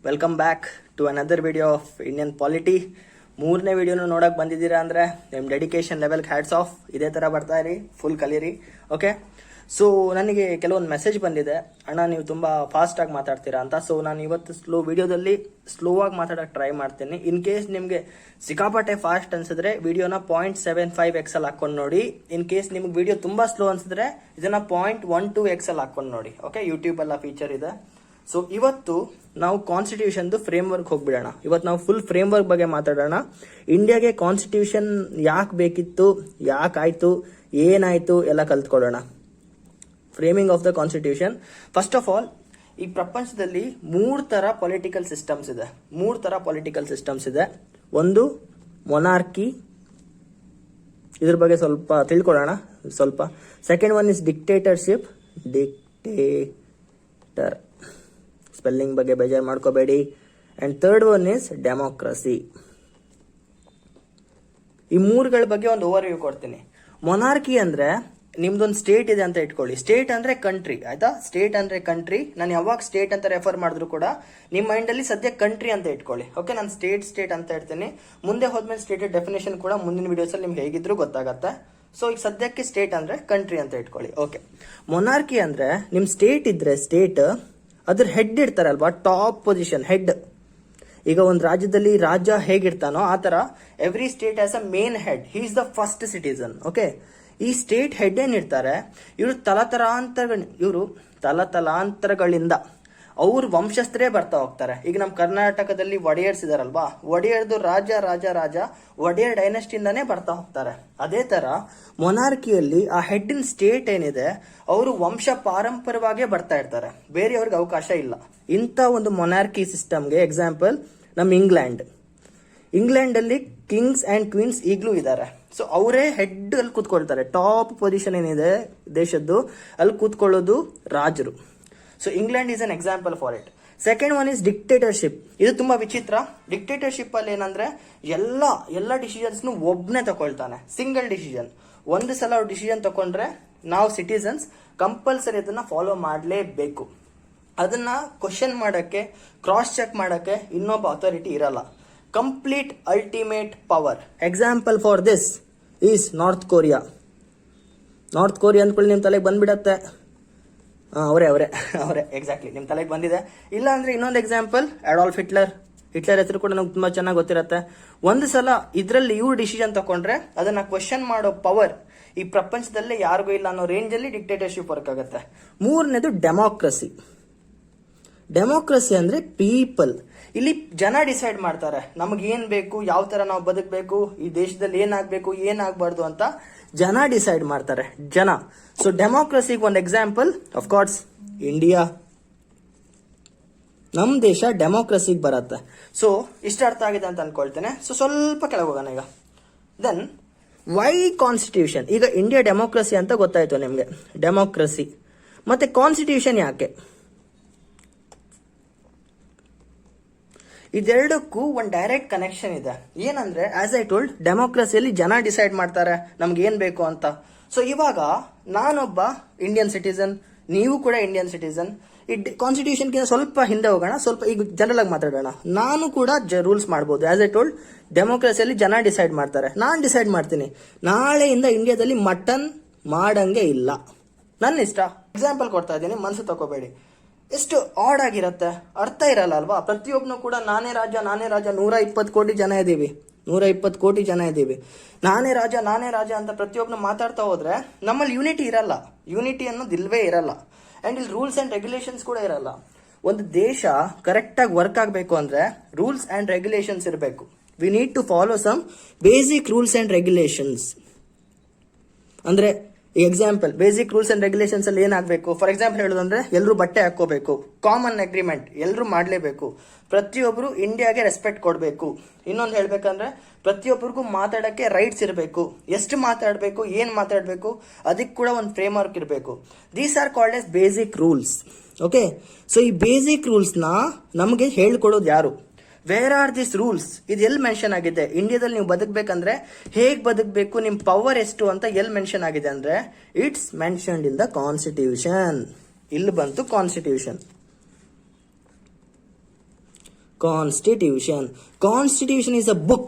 Welcome back to another video of Indian polity. ಮೂರನೇ ವಿಡಿಯೋನ ನೋಡಕ್ ಬಂದಿದ್ದೀರಾ ಅಂದ್ರೆ ನಿಮ್ಮ ಡೆಡಿಕೇಶನ್ ಲೆವೆಲ್ಗೆ ಹ್ಯಾಟ್ಸ್ ಆಫ್. ಇದೇ ಥರ ಬರ್ತಾ ಇರಿ, ಫುಲ್ ಕಲೀರಿ. ಓಕೆ, ಸೊ ನನಗೆ ಕೆಲವೊಂದು ಮೆಸೇಜ್ ಬಂದಿದೆ, ಅಣ್ಣ ನೀವು ತುಂಬ ಫಾಸ್ಟಾಗಿ ಮಾತಾಡ್ತೀರಾ ಅಂತ. ಸೊ ನಾನು ಇವತ್ತು ವಿಡಿಯೋದಲ್ಲಿ ಸ್ಲೋ ಆಗಿ ಮಾತಾಡೋಕೆ ಟ್ರೈ ಮಾಡ್ತೀನಿ. ಇನ್ ಕೇಸ್ ನಿಮಗೆ ಸಿಕ್ಕಾಪಟ್ಟೆ ಫಾಸ್ಟ್ ಅನ್ಸಿದ್ರೆ ವಿಡಿಯೋನ 0.75x ಅಲ್ಲಿ ಹಾಕೊಂಡು ನೋಡಿ. ಇನ್ ಕೇಸ್ ನಿಮ್ಗೆ ವಿಡಿಯೋ ತುಂಬಾ ಸ್ಲೋ ಅನ್ಸಿದ್ರೆ ಇದನ್ನ 0.12x ಅಲ್ಲಿ ಹಾಕೊಂಡು ನೋಡಿ. ಓಕೆ, ಯೂಟ್ಯೂಬ್ ಎಲ್ಲ ಫೀಚರ್ ಇದೆ. ಸೊ ಇವತ್ತು ನಾವು ಕಾನ್ಸ್ಟಿಟ್ಯೂಷನ್ದು ಫ್ರೇಮ್ ವರ್ಕ್ ಹೋಗ್ಬಿಡೋಣ. ಇವತ್ತು ನಾವು ಫುಲ್ ಫ್ರೇಮ್ ವರ್ಕ್ ಬಗ್ಗೆ ಮಾತಾಡೋಣ. ಇಂಡಿಯಾಗೆ ಕಾನ್ಸ್ಟಿಟ್ಯೂಷನ್ ಯಾಕೆ ಬೇಕಿತ್ತು, ಯಾಕಾಯ್ತು, ಏನಾಯ್ತು ಎಲ್ಲ ಕಲ್ತ್ಕೊಳ್ಳೋಣ. Framing of the constitution. First of all, ಈ ಪ್ರಪಂಚದಲ್ಲಿ ಮೂರು ತರ ಪೊಲಿಟಿಕಲ್ ಸಿಸ್ಟಮ್ಸ್ ಇದೆ. ಒಂದು ಮೊನಾರ್ಕಿ, ಇದ್ರ ಬಗ್ಗೆ ಸ್ವಲ್ಪ ತಿಳ್ಕೊಳ್ಳೋಣ. Second one is dictatorship, spelling ಬಗ್ಗೆ ಬೇಜಾರು ಮಾಡ್ಕೋಬೇಡಿ. And third one is democracy. ಈ ಮೂರುಗಳ ಬಗ್ಗೆ ಒಂದು ಓವರ್ ವ್ಯೂ ಕೊಡ್ತೀನಿ. ಮೊನಾರ್ಕಿ ಅಂದ್ರೆ ನಿಮ್ದೊಂದು ಸ್ಟೇಟ್ ಇದೆ ಅಂತ ಇಟ್ಕೊಳ್ಳಿ. ಸ್ಟೇಟ್ ಅಂದ್ರೆ ಕಂಟ್ರಿ, ಆಯ್ತಾ? ಸ್ಟೇಟ್ ಅಂದ್ರೆ ಕಂಟ್ರಿ. ನಾನು ಯಾವಾಗ ಸ್ಟೇಟ್ ಅಂತ ರೆಫರ್ ಮಾಡಿದ್ರು ಕೂಡ ನಿಮ್ಮ ಮೈಂಡ್ ಅಲ್ಲಿ ಸದ್ಯ ಕಂಟ್ರಿ ಅಂತ ಇಟ್ಕೊಳ್ಳಿ. ಓಕೆ, ನಾನು ಸ್ಟೇಟ್ ಅಂತ ಇರ್ತೀನಿ. ಮುಂದೆ ಹೋದ್ಮೇಲೆ ಸ್ಟೇಟ್ ಡೆಫಿನೇಷನ್ ಕೂಡ ಮುಂದಿನ ವಿಡಿಯೋಸ್ ಅಲ್ಲಿ ನಿಮ್ಗೆ ಹೇಗಿದ್ರು ಗೊತ್ತಾಗತ್ತೆ. ಸೊ ಈಗ ಸದ್ಯಕ್ಕೆ ಸ್ಟೇಟ್ ಅಂದ್ರೆ ಕಂಟ್ರಿ ಅಂತ ಇಟ್ಕೊಳ್ಳಿ. ಓಕೆ, ಮೊನಾರ್ಕಿ ಅಂದ್ರೆ ನಿಮ್ ಸ್ಟೇಟ್ ಇದ್ರೆ ಸ್ಟೇಟ್ ಅದ್ರ ಹೆಡ್ ಇರ್ತಾರಲ್ವಾ, ಟಾಪ್ ಪೊಸಿಷನ್ ಹೆಡ್. ಈಗ ಒಂದು ರಾಜ್ಯದಲ್ಲಿ ರಾಜ ಹೇಗಿರ್ತಾನೋ ಆ ತರ every state as a main head. He is the first citizen. Okay, ಈ ಸ್ಟೇಟ್ ಹೆಡ್ ಏನಿರ್ತಾರೆ ಇವರು ತಲತಲಾಂತರಗಳಿಂದ ಅವ್ರ ವಂಶಸ್ಥರೇ ಬರ್ತಾ ಹೋಗ್ತಾರೆ. ಈಗ ನಮ್ಮ ಕರ್ನಾಟಕದಲ್ಲಿ ಒಡೆಯರ್ಸ್ ಇದಾರಲ್ವಾ, ಒಡೆಯರ್ದು ರಾಜ ಒಡೆಯರ್ ಡೈನೆಸ್ಟಿಯಿಂದಾನೇ ಬರ್ತಾ ಹೋಗ್ತಾರೆ. ಅದೇ ತರ ಮೊನಾರ್ಕಿಯಲ್ಲಿ ಆ ಹೆಡ್ ಇನ್ ಸ್ಟೇಟ್ ಏನಿದೆ ಅವರು ವಂಶ ಪಾರಂಪರ್ಯವಾಗೇ ಬರ್ತಾ ಇರ್ತಾರೆ, ಬೇರೆಯವ್ರಿಗೆ ಅವಕಾಶ ಇಲ್ಲ. ಇಂಥ ಒಂದು ಮೊನಾರ್ಕಿ ಸಿಸ್ಟಮ್ಗೆ ಎಕ್ಸಾಂಪಲ್ ನಮ್ಮ ಇಂಗ್ಲೆಂಡ್ ಅಲ್ಲಿ ಕಿಂಗ್ಸ್ ಅಂಡ್ ಕ್ವೀನ್ಸ್ ಈಗಲೂ ಇದ್ದಾರೆ. ಸೊ ಅವರೇ ಹೆಡ್ ಅಲ್ಲಿ ಕೂತ್ಕೊಳ್ತಾರೆ. ಟಾಪ್ ಪೊಸಿಷನ್ ಏನಿದೆ ದೇಶದ್ದು ಅಲ್ಲಿ ಕೂತ್ಕೊಳ್ಳೋದು ರಾಜರು. So England is an example for it. Second one is dictatorship. ಇದು ತುಂಬಾ ವಿಚಿತ್ರ. ಡಿಕ್ಟೇಟರ್ಶಿಪ್ ಅಲ್ಲಿ ಏನಂದ್ರೆ ಎಲ್ಲ ಡಿಸಿಷನ್ಸ್ ಒಬ್ನೇ ತಗೊಳ್ತಾನೆ, ಸಿಂಗಲ್ ಡಿಸಿಷನ್. ಒಂದು ಸಲ ಅವ್ರು ಡಿಸಿಷನ್ ತಗೊಂಡ್ರೆ ನಾವು ಸಿಟಿಸನ್ಸ್ ಕಂಪಲ್ಸರಿ ಅದನ್ನ ಫಾಲೋ ಮಾಡಲೇಬೇಕು. ಅದನ್ನ ಕ್ವಶನ್ ಮಾಡಕ್ಕೆ, ಕ್ರಾಸ್ ಚೆಕ್ ಮಾಡಕ್ಕೆ ಇನ್ನೊಬ್ಬ ಅಥಾರಿಟಿ ಇರಲ್ಲ. Complete ultimate power. Example for this is north Korea ಅಂದ್ಕೊಳ್ಳಿ, ನಿಮ್ ತಲೆಗೆ ಬಂದ್ಬಿಡತ್ತೆ. ಅವರೇ ಎಕ್ಸಾಕ್ಟ್ಲಿ ನಿಮ್ ತಲೆಗೆ ಬಂದಿದೆ. ಇಲ್ಲ ಅಂದ್ರೆ ಇನ್ನೊಂದು ಎಕ್ಸಾಂಪಲ್ ಅಡಾಲ್ಫ್ ಹಿಟ್ಲರ್ ಹೆಸರು ಕೂಡ ನಮ್ಗೆ ತುಂಬಾ ಚೆನ್ನಾಗಿ ಗೊತ್ತಿರತ್ತೆ. ಒಂದು ಸಲ ಇದ್ರಲ್ಲಿ ಇವ್ರು ಡಿಸಿಷನ್ ತಗೊಂಡ್ರೆ ಅದನ್ನ ಕ್ವಶನ್ ಮಾಡೋ ಪವರ್ ಈ ಪ್ರಪಂಚದಲ್ಲೇ ಯಾರಿಗೂ ಇಲ್ಲ ಅನ್ನೋ ರೇಂಜ್ ಅಲ್ಲಿ ಡಿಕ್ಟೇಟರ್ಶಿಪ್ ವರ್ಕ್ ಆಗುತ್ತೆ. ಮೂರನೇದು ಡೆಮೋಕ್ರಸಿ ಅಂದ್ರೆ ಪೀಪಲ್. ಇಲ್ಲಿ ಜನ ಡಿಸೈಡ್ ಮಾಡ್ತಾರೆ ನಮಗೆ ಏನ್ ಬೇಕು, ಯಾವ ತರ ನಾವು ಬದುಕಬೇಕು, ಈ ದೇಶದಲ್ಲಿ ಏನಾಗಬೇಕು, ಏನಾಗಬಾರ್ದು ಅಂತ ಜನ ಡಿಸೈಡ್ ಮಾಡ್ತಾರೆ. ಸೊ ಡೆಮೋಕ್ರಸಿಗೆ ಒಂದು ಎಕ್ಸಾಂಪಲ್ ಆಫ್ ಕೋರ್ಸ್ ಇಂಡಿಯಾ. ನಮ್ ದೇಶ ಡೆಮೋಕ್ರಸಿಗೆ ಬರುತ್ತೆ. ಸೊ ಇಷ್ಟ ಅರ್ಥ ಆಗಿದೆ ಅಂತ ಅನ್ಕೊಳ್ತೇನೆ. ಸೊ ಸ್ವಲ್ಪ ಕೆಳಗೆ ಹೋಗೋಣ ಈಗ. Then why constitution. ಈಗ ಇಂಡಿಯಾ ಡೆಮೋಕ್ರಸಿ ಅಂತ ಗೊತ್ತಾಯ್ತು ನಿಮ್ಗೆ. ಡೆಮೋಕ್ರಸಿ ಮತ್ತೆ ಕಾನ್ಸ್ಟಿಟ್ಯೂಷನ್ ಯಾಕೆ? ಇದೆರಡಕ್ಕೂ ಒಂದು ಡೈರೆಕ್ಟ್ ಕನೆಕ್ಷನ್ ಇದೆ. ಏನಂದ್ರೆ ಆಸ್ ಐ ಟೋಲ್ಡ್, ಡೆಮೋಕ್ರಸಿಯಲ್ಲಿ ಜನ ಡಿಸೈಡ್ ಮಾಡ್ತಾರೆ ನಮ್ಗೆ ಏನ್ ಬೇಕು ಅಂತ. ಸೊ ಇವಾಗ ನಾನೊಬ್ಬ ಇಂಡಿಯನ್ ಸಿಟಿಸನ್, ನೀವು ಕೂಡ ಇಂಡಿಯನ್ ಸಿಟಿಸನ್. ಈ ಕಾನ್ಸ್ಟಿಟ್ಯೂಷನ್ಗಿಂತ ಸ್ವಲ್ಪ ಹಿಂದೆ ಹೋಗೋಣ, ಸ್ವಲ್ಪ ಈಗ ಜನರಲ್ ಆಗಿ ಮಾತಾಡೋಣ. ನಾನು ಕೂಡ ರೂಲ್ಸ್ ಮಾಡ್ಬೋದು. ಆಸ್ ಐ ಟೋಲ್ಡ್, ಡೆಮೋಕ್ರಸಿಯಲ್ಲಿ ಜನ ಡಿಸೈಡ್ ಮಾಡ್ತಾರೆ. ನಾನು ಡಿಸೈಡ್ ಮಾಡ್ತೀನಿ ನಾಳೆಯಿಂದ ಇಂಡಿಯಾದಲ್ಲಿ ಮಟನ್ ಮಾಡಂಗೆ ಇಲ್ಲ, ನನ್ನ ಇಷ್ಟ. ಎಕ್ಸಾಂಪಲ್ ಕೊಡ್ತಾ ಇದ್ದೀನಿ, ಮನಸ್ಸು ತಗೋಬೇಡಿ. ಎಷ್ಟು ಆಡ್ ಆಗಿರತ್ತೆ, ಅರ್ಥ ಇರಲ್ಲ ಅಲ್ವಾ? ಪ್ರತಿಯೊಬ್ಬನು ಕೂಡ ನಾನೇ ರಾಜ 120 ಕೋಟಿ ಜನ ಇದ್ದೀವಿ, ನಾನೇ ರಾಜ ಅಂತ ಪ್ರತಿಯೊಬ್ಬನು ಮಾತಾಡ್ತಾ ಹೋದ್ರೆ ನಮ್ಮಲ್ಲಿ ಯೂನಿಟಿ ಇರಲ್ಲ. ಯೂನಿಟಿ ಅನ್ನೋದು ಇಲ್ವೇ ಇರಲ್ಲ. ಅಂಡ್ ಇಲ್ಲಿ ರೂಲ್ಸ್ ಅಂಡ್ ರೆಗ್ಯುಲೇಷನ್ಸ್ ಕೂಡ ಇರಲ್ಲ. ಒಂದು ದೇಶ ಕರೆಕ್ಟ್ ಆಗಿ ವರ್ಕ್ ಆಗಬೇಕು ಅಂದ್ರೆ ರೂಲ್ಸ್ ಅಂಡ್ ರೆಗ್ಯುಲೇಷನ್ಸ್ ಇರಬೇಕು. We need to follow some basic rules and regulations. ಅಂದ್ರೆ example, basic rules and regulations ಅಲ್ಲಿ ಏನಾಗಬೇಕು? ಫಾರ್ ಎಕ್ಸಾಂಪಲ್ ಹೇಳೋದಂದ್ರೆ ಎಲ್ಲರೂ ಬಟ್ಟೆ ಹಾಕೋಬೇಕು, ಕಾಮನ್ ಅಗ್ರಿಮೆಂಟ್ ಎಲ್ಲರೂ ಮಾಡಲೇಬೇಕು, ಪ್ರತಿಯೊಬ್ಬರು ಇಂಡಿಯಾಗೆ ರೆಸ್ಪೆಕ್ಟ್ ಕೊಡಬೇಕು. ಇನ್ನೊಂದು ಹೇಳ್ಬೇಕಂದ್ರೆ ಪ್ರತಿಯೊಬ್ಬರಿಗೂ ಮಾತಾಡಕ್ಕೆ ರೈಟ್ಸ್ ಇರಬೇಕು. ಎಷ್ಟು ಮಾತಾಡಬೇಕು, ಏನ್ ಮಾತಾಡಬೇಕು, ಅದಕ್ಕೆ ಕೂಡ ಒಂದು ಫ್ರೇಮ್ ವರ್ಕ್ ಇರಬೇಕು. These are called as basic rules. Okay, so ಈ ಬೇಸಿಕ್ ರೂಲ್ಸ್ ನ ನಮಗೆ ಹೇಳ್ಕೊಡೋದು ಯಾರು? Where are this rules? ಇದು ಎಲ್ಲಿ ಮೆನ್ಷನ್ ಆಗಿದೆ? ಇಂಡಿಯಾದಲ್ಲಿ ನೀವು ಬದುಕಬೇಕಂದ್ರೆ ಹೇಗ್ ಬದುಕಬೇಕು, ನಿಮ್ ಪವರ್ ಎಷ್ಟು ಅಂತ ಎಲ್ಲಿ ಮೆನ್ಷನ್ ಆಗಿದೆ ಅಂದ್ರೆ it's mentioned in the constitution. ಇಲ್ಲಿ ಬಂತು constitution. Constitution. Constitution is a book.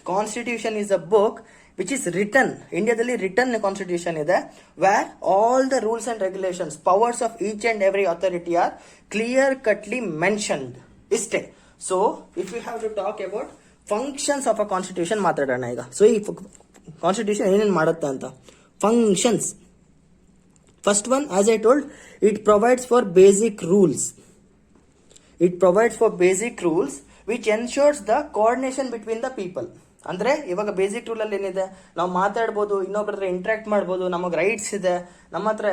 Constitution is a book which is written. ಇಂಡಿಯಾದಲ್ಲಿ ರಿಟನ್ ಕಾನ್ಸ್ಟಿಟ್ಯೂಷನ್ ಇದೆ, where all the rules and regulations, powers of each and every authority are clear cutly mentioned. ಇಷ್ಟೇ. So if you have to talk about functions of a constitution ಮಾತಾಡೋಣ ಈಗ. So ಈ constitution ಏನೇನು ಮಾಡುತ್ತೆ ಅಂತ. Functions. First one, as I told, it provides for basic rules. It provides for basic rules which ensures the coordination between the people. ಅಂದ್ರೆ ಇವಾಗ basic rule ಅಲ್ಲಿ ಏನಿದೆ, ನಾವು ಮಾತಾಡ್ಬೋದು, ಇನ್ನೊಬ್ಬರ ಹತ್ರ ಇಂಟ್ರಾಕ್ಟ್ ಮಾಡ್ಬೋದು, ನಮಗೆ ರೈಟ್ಸ್ ಇದೆ, ನಮ್ಮ ಹತ್ರ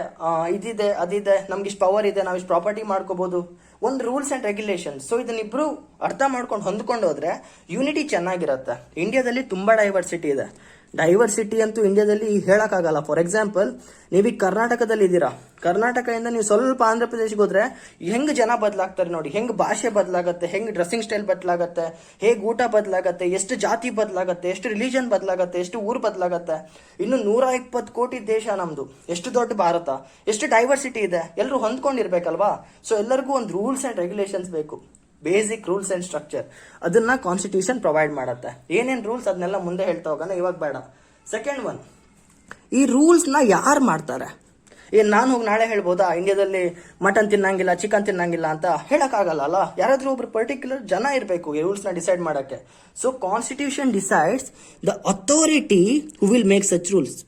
ಇದಿದೆ ಅದಿದೆ, ನಮ್ಗೆ ಇಷ್ಟು ಪವರ್ ಇದೆ, ನಾವು ಇಷ್ಟು ಪ್ರಾಪರ್ಟಿ ಮಾಡ್ಕೋಬಹುದು, ಒಂದು ರೂಲ್ಸ್ ಅಂಡ್ ರೆಗ್ಯುಲೇಷನ್. ಸೊ ಇದನ್ನಿಬ್ರು ಅರ್ಥ ಮಾಡ್ಕೊಂಡು ಹೊಂದ್ಕೊಂಡು ಹೋದ್ರೆ ಯೂನಿಟಿ ಚೆನ್ನಾಗಿರುತ್ತೆ. ಇಂಡಿಯಾದಲ್ಲಿ ತುಂಬಾ ಡೈವರ್ಸಿಟಿ ಇದೆ. ಡೈವರ್ಸಿಟಿ ಅಂತೂ ಇಂಡಿಯಾದಲ್ಲಿ ಹೇಳಕ್ಕಾಗಲ್ಲ. ಫಾರ್ ಎಕ್ಸಾಂಪಲ್, ನೀವೀಗ ಕರ್ನಾಟಕದಲ್ಲಿ ಇದ್ದೀರಾ, ಕರ್ನಾಟಕದಿಂದ ನೀವು ಸ್ವಲ್ಪ ಆಂಧ್ರ ಪ್ರದೇಶಕ್ಕೆ ಹೋದ್ರೆ ಹೆಂಗ್ ಜನ ಬದಲಾಗ್ತಾರೆ ನೋಡಿ, ಹೆಂಗ್ ಭಾಷೆ ಬದಲಾಗತ್ತೆ, ಹೆಂಗ್ ಡ್ರೆಸ್ಸಿಂಗ್ ಸ್ಟೈಲ್ ಬದಲಾಗತ್ತೆ, ಹೇಗ್ ಊಟ ಬದಲಾಗತ್ತೆ, ಎಷ್ಟು ಜಾತಿ ಬದಲಾಗತ್ತೆ, ಎಷ್ಟು ರಿಲಿಜನ್ ಬದಲಾಗತ್ತೆ, ಎಷ್ಟು ಊರು ಬದಲಾಗತ್ತೆ. ಇನ್ನು 120 ಕೋಟಿ ದೇಶ ನಮ್ದು, ಎಷ್ಟು ದೊಡ್ಡ ಭಾರತ, ಎಷ್ಟು ಡೈವರ್ಸಿಟಿ ಇದೆ, ಎಲ್ಲರೂ ಹೊಂದ್ಕೊಂಡಿರ್ಬೇಕಲ್ವಾ. ಸೊ ಎಲ್ಲರಿಗೂ ಒಂದು ರೂಲ್ಸ್ ಅಂಡ್ ರೆಗ್ಯುಲೇಷನ್ಸ್ ಬೇಕು, ಬೇಸಿಕ್ ರೂಲ್ಸ್ ಅಂಡ್ ಸ್ಟ್ರಕ್ಚರ್. ಅದನ್ನ ಕಾನ್ಸ್ಟಿಟ್ಯೂಷನ್ ಪ್ರೊವೈಡ್ ಮಾಡುತ್ತೆ. ಏನೇನ್ ರೂಲ್ಸ್ ಅದನ್ನೆಲ್ಲ ಮುಂದೆ ಹೇಳ್ತಾ ಹೋಗೋಣ, ಇವಾಗ ಬೇಡ. ಸೆಕೆಂಡ್ ಒನ್, ಈ ರೂಲ್ಸ್ ನ ಯಾರು ಮಾಡ್ತಾರೆ? ನಾನು ಹೋಗಿ ನಾಳೆ ಹೇಳ್ಬೋದಾ ಇಂಡಿಯಾದಲ್ಲಿ ಮಟನ್ ತಿನ್ನಂಗಿಲ್ಲ, ಚಿಕನ್ ತಿನ್ನಂಗಿಲ್ಲ ಅಂತ? ಹೇಳಕ್ಕಾಗಲ್ಲ ಅಲ್ಲ. ಯಾರಾದ್ರೂ ಒಬ್ರು ಪರ್ಟಿಕ್ಯುಲರ್ ಜನ ಇರಬೇಕು ಈ ರೂಲ್ಸ್ ನ ಡಿಸೈಡ್ ಮಾಡಕ್ಕೆ. So constitution decides the authority who will make such rules.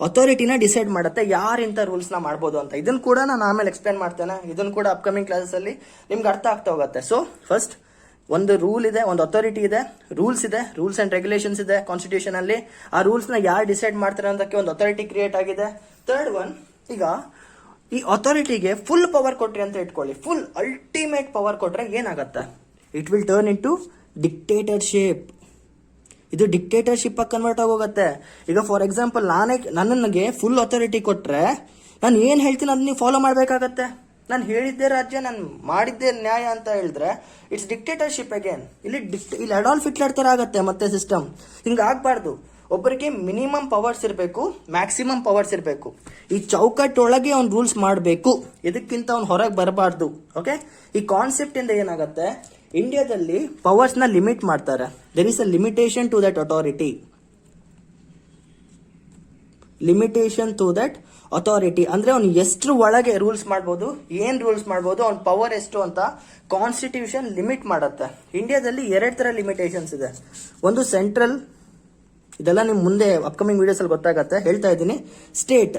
ಅಥಾರಿಟಿನ ಡಿಸೈಡ್ ಮಾಡುತ್ತೆ ಯಾರು ಇಂಥ ರೂಲ್ಸ್ ನ ಮಾಡ್ಬೋದು ಅಂತ. ಇದನ್ನ ಕೂಡ ನಾನು ಆಮೇಲೆ ಎಕ್ಸ್ಪ್ಲೇನ್ ಮಾಡ್ತೇನೆ. ಇದನ್ನ ಕೂಡ ಅಪ್ಕಮಿಂಗ್ ಕ್ಲಾಸಸ್ ಅಲ್ಲಿ ನಿಮ್ಗೆ ಅರ್ಥ ಆಗ್ತಾ ಹೋಗುತ್ತೆ. ಸೊ ಫಸ್ಟ್ ಒಂದು ರೂಲ್ ಇದೆ, ಒಂದು ಅಥಾರಿಟಿ ಇದೆ, ರೂಲ್ಸ್ ಇದೆ, ರೂಲ್ಸ್ ಅಂಡ್ ರೆಗ್ಯುಲೇಷನ್ಸ್ ಇದೆ ಕಾನ್ಸ್ಟಿಟ್ಯೂಷನ್ ಅಲ್ಲಿ. ಆ ರೂಲ್ಸ್ ನ ಯಾರು ಡಿಸೈಡ್ ಮಾಡ್ತಾರೆ ಅನ್ನೋದಕ್ಕೆ ಒಂದು ಅಥಾರಿಟಿ ಕ್ರಿಯೇಟ್ ಆಗಿದೆ. ಥರ್ಡ್ ಒನ್, ಈಗ ಈ ಅಥಾರಿಟಿಗೆ ಫುಲ್ ಪವರ್ ಕೊಟ್ರಿ ಅಂತ ಇಟ್ಕೊಳ್ಳಿ, ಫುಲ್ ಅಲ್ಟಿಮೇಟ್ ಪವರ್ ಕೊಟ್ರೆ ಏನಾಗತ್ತೆ? It will turn into dictatorship. ಇದು ಡಿಕ್ಟೇಟರ್ಶಿಪ್ ಆಗಿ ಕನ್ವರ್ಟ್ ಆಗೋಗತ್ತೆ. ಈಗ ಫಾರ್ ಎಕ್ಸಾಂಪಲ್, ನನಗೆ ಫುಲ್ ಅಥಾರಿಟಿ ಕೊಟ್ರೆ ನಾನು ಏನ್ ಹೇಳ್ತೀನಿ ಅದನ್ನ ನೀವು ಫಾಲೋ ಮಾಡ್ಬೇಕಾಗತ್ತೆ. ನಾನು ಹೇಳಿದ್ದೆ ರಾಜ್ಯ, ನಾನು ಮಾಡಿದ್ದೆ ನ್ಯಾಯ ಅಂತ ಹೇಳಿದ್ರೆ ಇಟ್ಸ್ ಡಿಕ್ಟೇಟರ್ಶಿಪ್ ಅಗೇನ್. ಇಲ್ಲಿ ಅಡಾಲ್ಫ್ ಹಿಟ್ಲರ್ ತರ ಆಗತ್ತೆ ಮತ್ತೆ ಸಿಸ್ಟಮ್. ಹಿಂಗಾಗಬಾರ್ದು. ಒಬ್ಬರಿಗೆ ಮಿನಿಮಮ್ ಪವರ್ಸ್ ಇರಬೇಕು, ಮ್ಯಾಕ್ಸಿಮಮ್ ಪವರ್ಸ್ ಇರಬೇಕು. ಈ ಚೌಕಟ್ಟೊಳಗೆ ಅವ್ನು ರೂಲ್ಸ್ ಮಾಡಬೇಕು, ಇದಕ್ಕಿಂತ ಅವ್ನು ಹೊರಗೆ ಬರಬಾರ್ದು. ಓಕೆ, ಈ ಕಾನ್ಸೆಪ್ಟ್ ಇಂದ ಏನಾಗುತ್ತೆ, ಇಂಡಿಯಾದಲ್ಲಿ ಪವರ್ಸ್ ನ ಲಿಮಿಟ್ ಮಾಡ್ತಾರೆ. There is a limitation to that authority. Limitation to that authority ಅಂದ್ರೆ ಅವ್ನು ಎಷ್ಟು ಒಳಗೆ ರೂಲ್ಸ್ ಮಾಡ್ಬೋದು, ಏನ್ ರೂಲ್ಸ್ ಮಾಡ್ಬೋದು, ಅವ್ನ ಪವರ್ ಎಷ್ಟು ಅಂತ ಕಾನ್ಸ್ಟಿಟ್ಯೂಷನ್ ಲಿಮಿಟ್ ಮಾಡುತ್ತೆ. ಇಂಡಿಯಾದಲ್ಲಿ 2 ತರ ಲಿಮಿಟೇಷನ್ಸ್ ಇದೆ. ಒಂದು ಸೆಂಟ್ರಲ್, ಇದೆಲ್ಲ ನಿಮ್ ಮುಂದೆ ಅಪ್ಕಮಿಂಗ್ ವಿಡಿಯೋಸ್ ಅಲ್ಲಿ ಗೊತ್ತಾಗತ್ತೆ, ಹೇಳ್ತಾ ಇದ್ದೀನಿ. ಸ್ಟೇಟ್.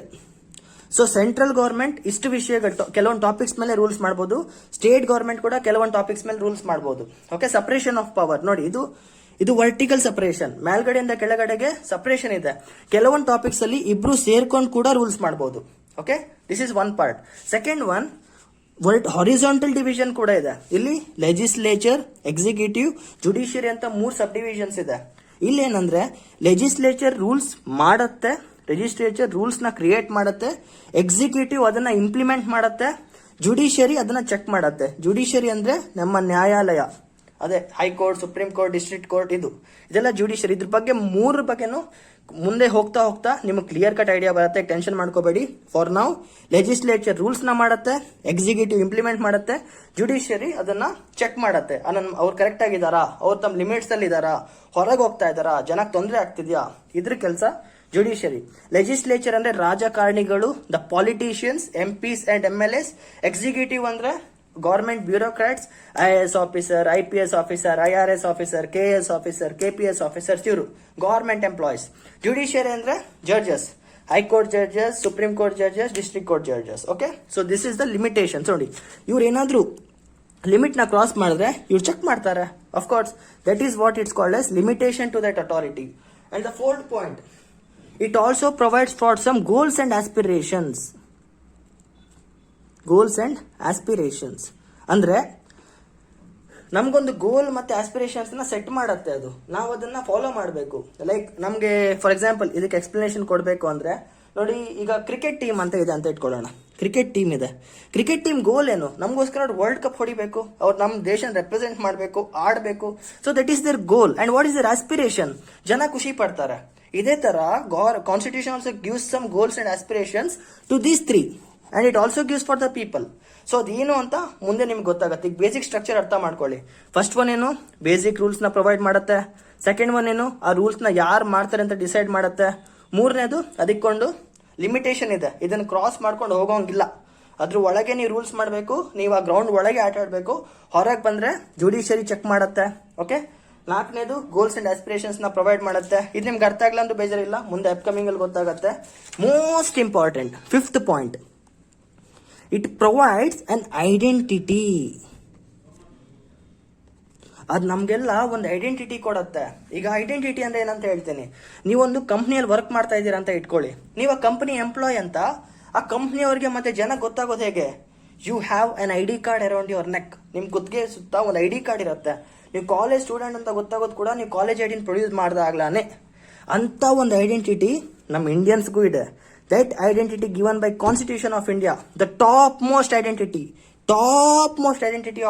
ಸೊ ಸೆಂಟ್ರಲ್ ಗವರ್ಮೆಂಟ್ ಇಷ್ಟು ವಿಷಯಗಳು, ಕೆಲವೊಂದು ಟಾಪಿಕ್ಸ್ ಮೇಲೆ ರೂಲ್ಸ್ ಮಾಡಬಹುದು. ಸ್ಟೇಟ್ ಗವರ್ಮೆಂಟ್ ಕೂಡ ಕೆಲವೊಂದು ಟಾಪಿಕ್ಸ್ ಮೇಲೆ ರೂಲ್ಸ್ ಮಾಡಬಹುದು. ಓಕೆ, ಸಪರೇಷನ್ ಆಫ್ ಪವರ್ ನೋಡಿ, ಇದು ವರ್ಟಿಕಲ್ ಸಪರೇಷನ್, ಮೇಲ್ಗಡೆಯಿಂದ ಕೆಳಗಡೆಗೆ ಸಪರೇಷನ್ ಇದೆ. ಕೆಲವೊಂದು ಟಾಪಿಕ್ಸ್ ಅಲ್ಲಿ ಇಬ್ರು ಸೇರ್ಕೊಂಡು ಕೂಡ ರೂಲ್ಸ್ ಮಾಡಬಹುದು. Okay, this is one part. Second one, horizontal division ಕೂಡ ಇದೆ. ಇಲ್ಲಿ ಲೆಜಿಸ್ಲೇಚರ್, ಎಕ್ಸಿಕ್ಯೂಟಿವ್, ಜುಡಿಷಿಯರಿ ಅಂತ 3 ಸಬ್ ಡಿವಿಷನ್ಸ್ ಇದೆ. ಇಲ್ಲೇನಂದ್ರೆ ಲೆಜಿಸ್ಲೇಚರ್ ರೂಲ್ಸ್ ಮಾಡುತ್ತೆ, ಲೆಜಿಸ್ಲೇಚರ್ ರೂಲ್ಸ್ ನ ಕ್ರಿಯೇಟ್ ಮಾಡುತ್ತೆ, ಎಕ್ಸಿಕ್ಯೂಟಿವ್ ಅದನ್ನ ಇಂಪ್ಲಿಮೆಂಟ್ ಮಾಡುತ್ತೆ, ಜುಡಿಷಿಯರಿ ಅದನ್ನ ಚೆಕ್ ಮಾಡುತ್ತೆ. ಜುಡಿಷಿಯರಿ ಅಂದ್ರೆ ನಮ್ಮ ನ್ಯಾಯಾಲಯ, ಅದೇ high court, supreme court, district court, ಇದೆಲ್ಲ ಜುಡಿಷಿಯರಿ. ಇದ್ರ ಬಗ್ಗೆ 3 ಬಗ್ಗೆನು ಮುಂದೆ ಹೋಗ್ತಾ ಹೋಗ್ತಾ ನಿಮಗೆ ಕ್ಲಿಯರ್ ಕಟ್ ಐಡಿಯಾ ಬರುತ್ತೆ, ಟೆನ್ಷನ್ ಮಾಡ್ಕೋಬೇಡಿ. ಫಾರ್ ನೌ ಲೆಜಿಸ್ಲೇಚರ್ ರೂಲ್ಸ್ ನ ಮಾಡುತ್ತೆ, ಎಕ್ಸಿಕ್ಯೂಟಿವ್ ಇಂಪ್ಲಿಮೆಂಟ್ ಮಾಡುತ್ತೆ, ಜುಡಿಷಿಯರಿ ಅದನ್ನ ಚೆಕ್ ಮಾಡುತ್ತೆ. ಅವ್ರು ಕರೆಕ್ಟ್ ಆಗಿದಾರಾ, ಅವ್ರು ತಮ್ಮ ಲಿಮಿಟ್ಸ್ ಅಲ್ಲಿ ಇದಾರಾ, ಹೊರಗೆ ಹೋಗ್ತಾ ಇದಾರಾ, ಜನಕ್ಕೆ ತೊಂದರೆ ಆಗ್ತಿದ್ಯಾ, ಇದ್ರ ಕೆಲಸ ಜುಡಿಷಿಯರಿ. ಲೆಜಿಸ್ಲೇಚರ್ ಅಂದ್ರೆ ರಾಜಕಾರಣಿಗಳು, the politicians, MPs and MLAs. Executive ಅಂದ್ರೆ government bureaucrats, IAS officer, IPS officer, IRS officer, KS officer, KPS officers, ಇವರು ಗವರ್ಮೆಂಟ್ ಎಂಪ್ಲಾಯೀಸ್. ಜುಡಿಷಿಯರಿ ಅಂದ್ರೆ judges, high court judges, supreme court judges, district court judges. Okay, so this is the limitations. ನೋಡಿ, ಇವ್ರು ಏನಾದ್ರೂ limit ನ cross ಮಾಡಿದ್ರೆ ಇವ್ರು check ಮಾಡ್ತಾರೆ. Of course, that is what it's called as limitation to that authority. And the fourth point, it also provides for some goals and aspirations. Goals and aspirations ಅಂದ್ರೆ ನಮ್ಗೊಂದು ಗೋಲ್ ಮತ್ತೆ ಆಸ್ಪಿರೇಷನ್ಸ್ ನ set ಮಾಡತ್ತೆ. ಅದು ನಾವು ಅದನ್ನ ಫಾಲೋ ಮಾಡಬೇಕು. ಲೈಕ್ ನಮ್ಗೆ ಫಾರ್ ಎಕ್ಸಾಂಪಲ್ ಇದಕ್ಕೆ ಎಕ್ಸ್ಪ್ಲನೇಷನ್ ಕೊಡಬೇಕು ಅಂದ್ರೆ ನೋಡಿ, ಈಗ ಕ್ರಿಕೆಟ್ ಟೀಮ್ ಅಂತ ಇದೆ ಅಂತ ಇಟ್ಕೊಳ್ಳೋಣ. ಕ್ರಿಕೆಟ್ ಟೀಮ್ ಇದೆ. ಕ್ರಿಕೆಟ್ ಟೀಮ್ ಗೋಲ್ ಏನು? ನಮಗೋಸ್ಕರ ವರ್ಲ್ಡ್ ಕಪ್ ಹೊಡಿಬೇಕು, ಅವ್ರು ನಮ್ಮ ದೇಶ ರೆಪ್ರೆಸೆಂಟ್ ಮಾಡಬೇಕು, ಆಡಬೇಕು. So that is their goal. And what is their aspiration? ಜನ ಖುಷಿ ಪಡ್ತಾರೆ. ಇದೇ ತರ constitution also gives some goals and aspirations to these 3. And it also gives for the people. So ಅದೇನು ಅಂತ ಮುಂದೆ ನಿಮ್ಗೆ ಗೊತ್ತಾಗುತ್ತೆ. ಈಗ ಬೇಸಿಕ್ ಸ್ಟ್ರಕ್ಚರ್ ಅರ್ಥ ಮಾಡ್ಕೊಳ್ಳಿ. ಫಸ್ಟ್ ಒನ್ ಏನು, ಬೇಸಿಕ್ ರೂಲ್ಸ್ನ ಪ್ರೊವೈಡ್ ಮಾಡುತ್ತೆ. ಸೆಕೆಂಡ್ ಒನ್ ಏನು, ಆ ರೂಲ್ಸ್ನ ಯಾರು ಮಾಡ್ತಾರೆ ಅಂತ ಡಿಸೈಡ್ ಮಾಡುತ್ತೆ. ಮೂರನೇದು, ಅದಕ್ಕೊಂದು ಲಿಮಿಟೇಷನ್ ಇದೆ, ಇದನ್ನು ಕ್ರಾಸ್ ಮಾಡ್ಕೊಂಡು ಹೋಗೋಂಗಿಲ್ಲ, ಅದ್ರ ಒಳಗೆ ನೀವು ರೂಲ್ಸ್ ಮಾಡಬೇಕು, ನೀವು ಆ ಗ್ರೌಂಡ್ ಒಳಗೆ ಆಟ ಆಡಬೇಕು, ಹೊರಗೆ ಬಂದರೆ ಜುಡಿಷಿಯರಿ ಚೆಕ್ ಮಾಡುತ್ತೆ. ಓಕೆ. ನಾಲ್ಕನೇದು, ಗೋಲ್ಸ್ ಅಂಡ್ ಆಸ್ಪಿರೇಷನ್ಸ್ ನ ಪ್ರೊವೈಡ್ ಮಾಡುತ್ತೆ. ಇದು ನಿಮ್ಗೆ ಅರ್ಥ ಆಗಲ್ಲ ಅಂದ್ರೆ ಬೇಜಾರಿಲ್ಲ, ಮುಂದೆ ಅಪ್ಕಮಿಂಗ್ ಅಲ್ಲಿ ಗೊತ್ತಾಗುತ್ತೆ. Most important fifth point, it provides an identity. ಅದು ನಮಗೆಲ್ಲ ಒಂದು ಐಡೆಂಟಿಟಿ ಕೊಡುತ್ತೆ. ಈಗ ಐಡೆಂಟಿಟಿ ಅಂದ್ರೆ ಏನಂತ ಹೇಳ್ತೀನಿ. ನೀವೊಂದು ಕಂಪ್ನಿಯಲ್ಲಿ ವರ್ಕ್ ಮಾಡ್ತಾ ಇದ್ದೀರಾ ಅಂತ ಇಟ್ಕೊಳ್ಳಿ, ನೀವು ಆ ಕಂಪ್ನಿ ಎಂಪ್ಲಾಯ್ ಅಂತ ಆ ಕಂಪ್ನಿಯವ್ರಿಗೆ ಮತ್ತೆ ಜನ ಗೊತ್ತಾಗೋದು ಹೇಗೆ? You have an I D card around your neck. ನಿಮ್ ಕುತ್ತಿಗೆ ಸುತ್ತ ಒಂದು ಐ ಡಿ ಕಾರ್ಡ್ ಇರುತ್ತೆ. ನೀವು ಕಾಲೇಜ್ ಸ್ಟೂಡೆಂಟ್ ಅಂತ ಗೊತ್ತಾಗೋದು ಕೂಡ ನೀವು ಕಾಲೇಜ್ ಐಡಿನ ಪ್ರೊಡ್ಯೂಸ್ ಮಾಡಿದಾಗ್ಲಾನೆ. ಅಂತ ಒಂದು ಐಡೆಂಟಿಟಿ ನಮ್ಮ ಇಂಡಿಯನ್ಸ್ಗೂ ಇದೆ. That identity given by constitution of India, the top most identity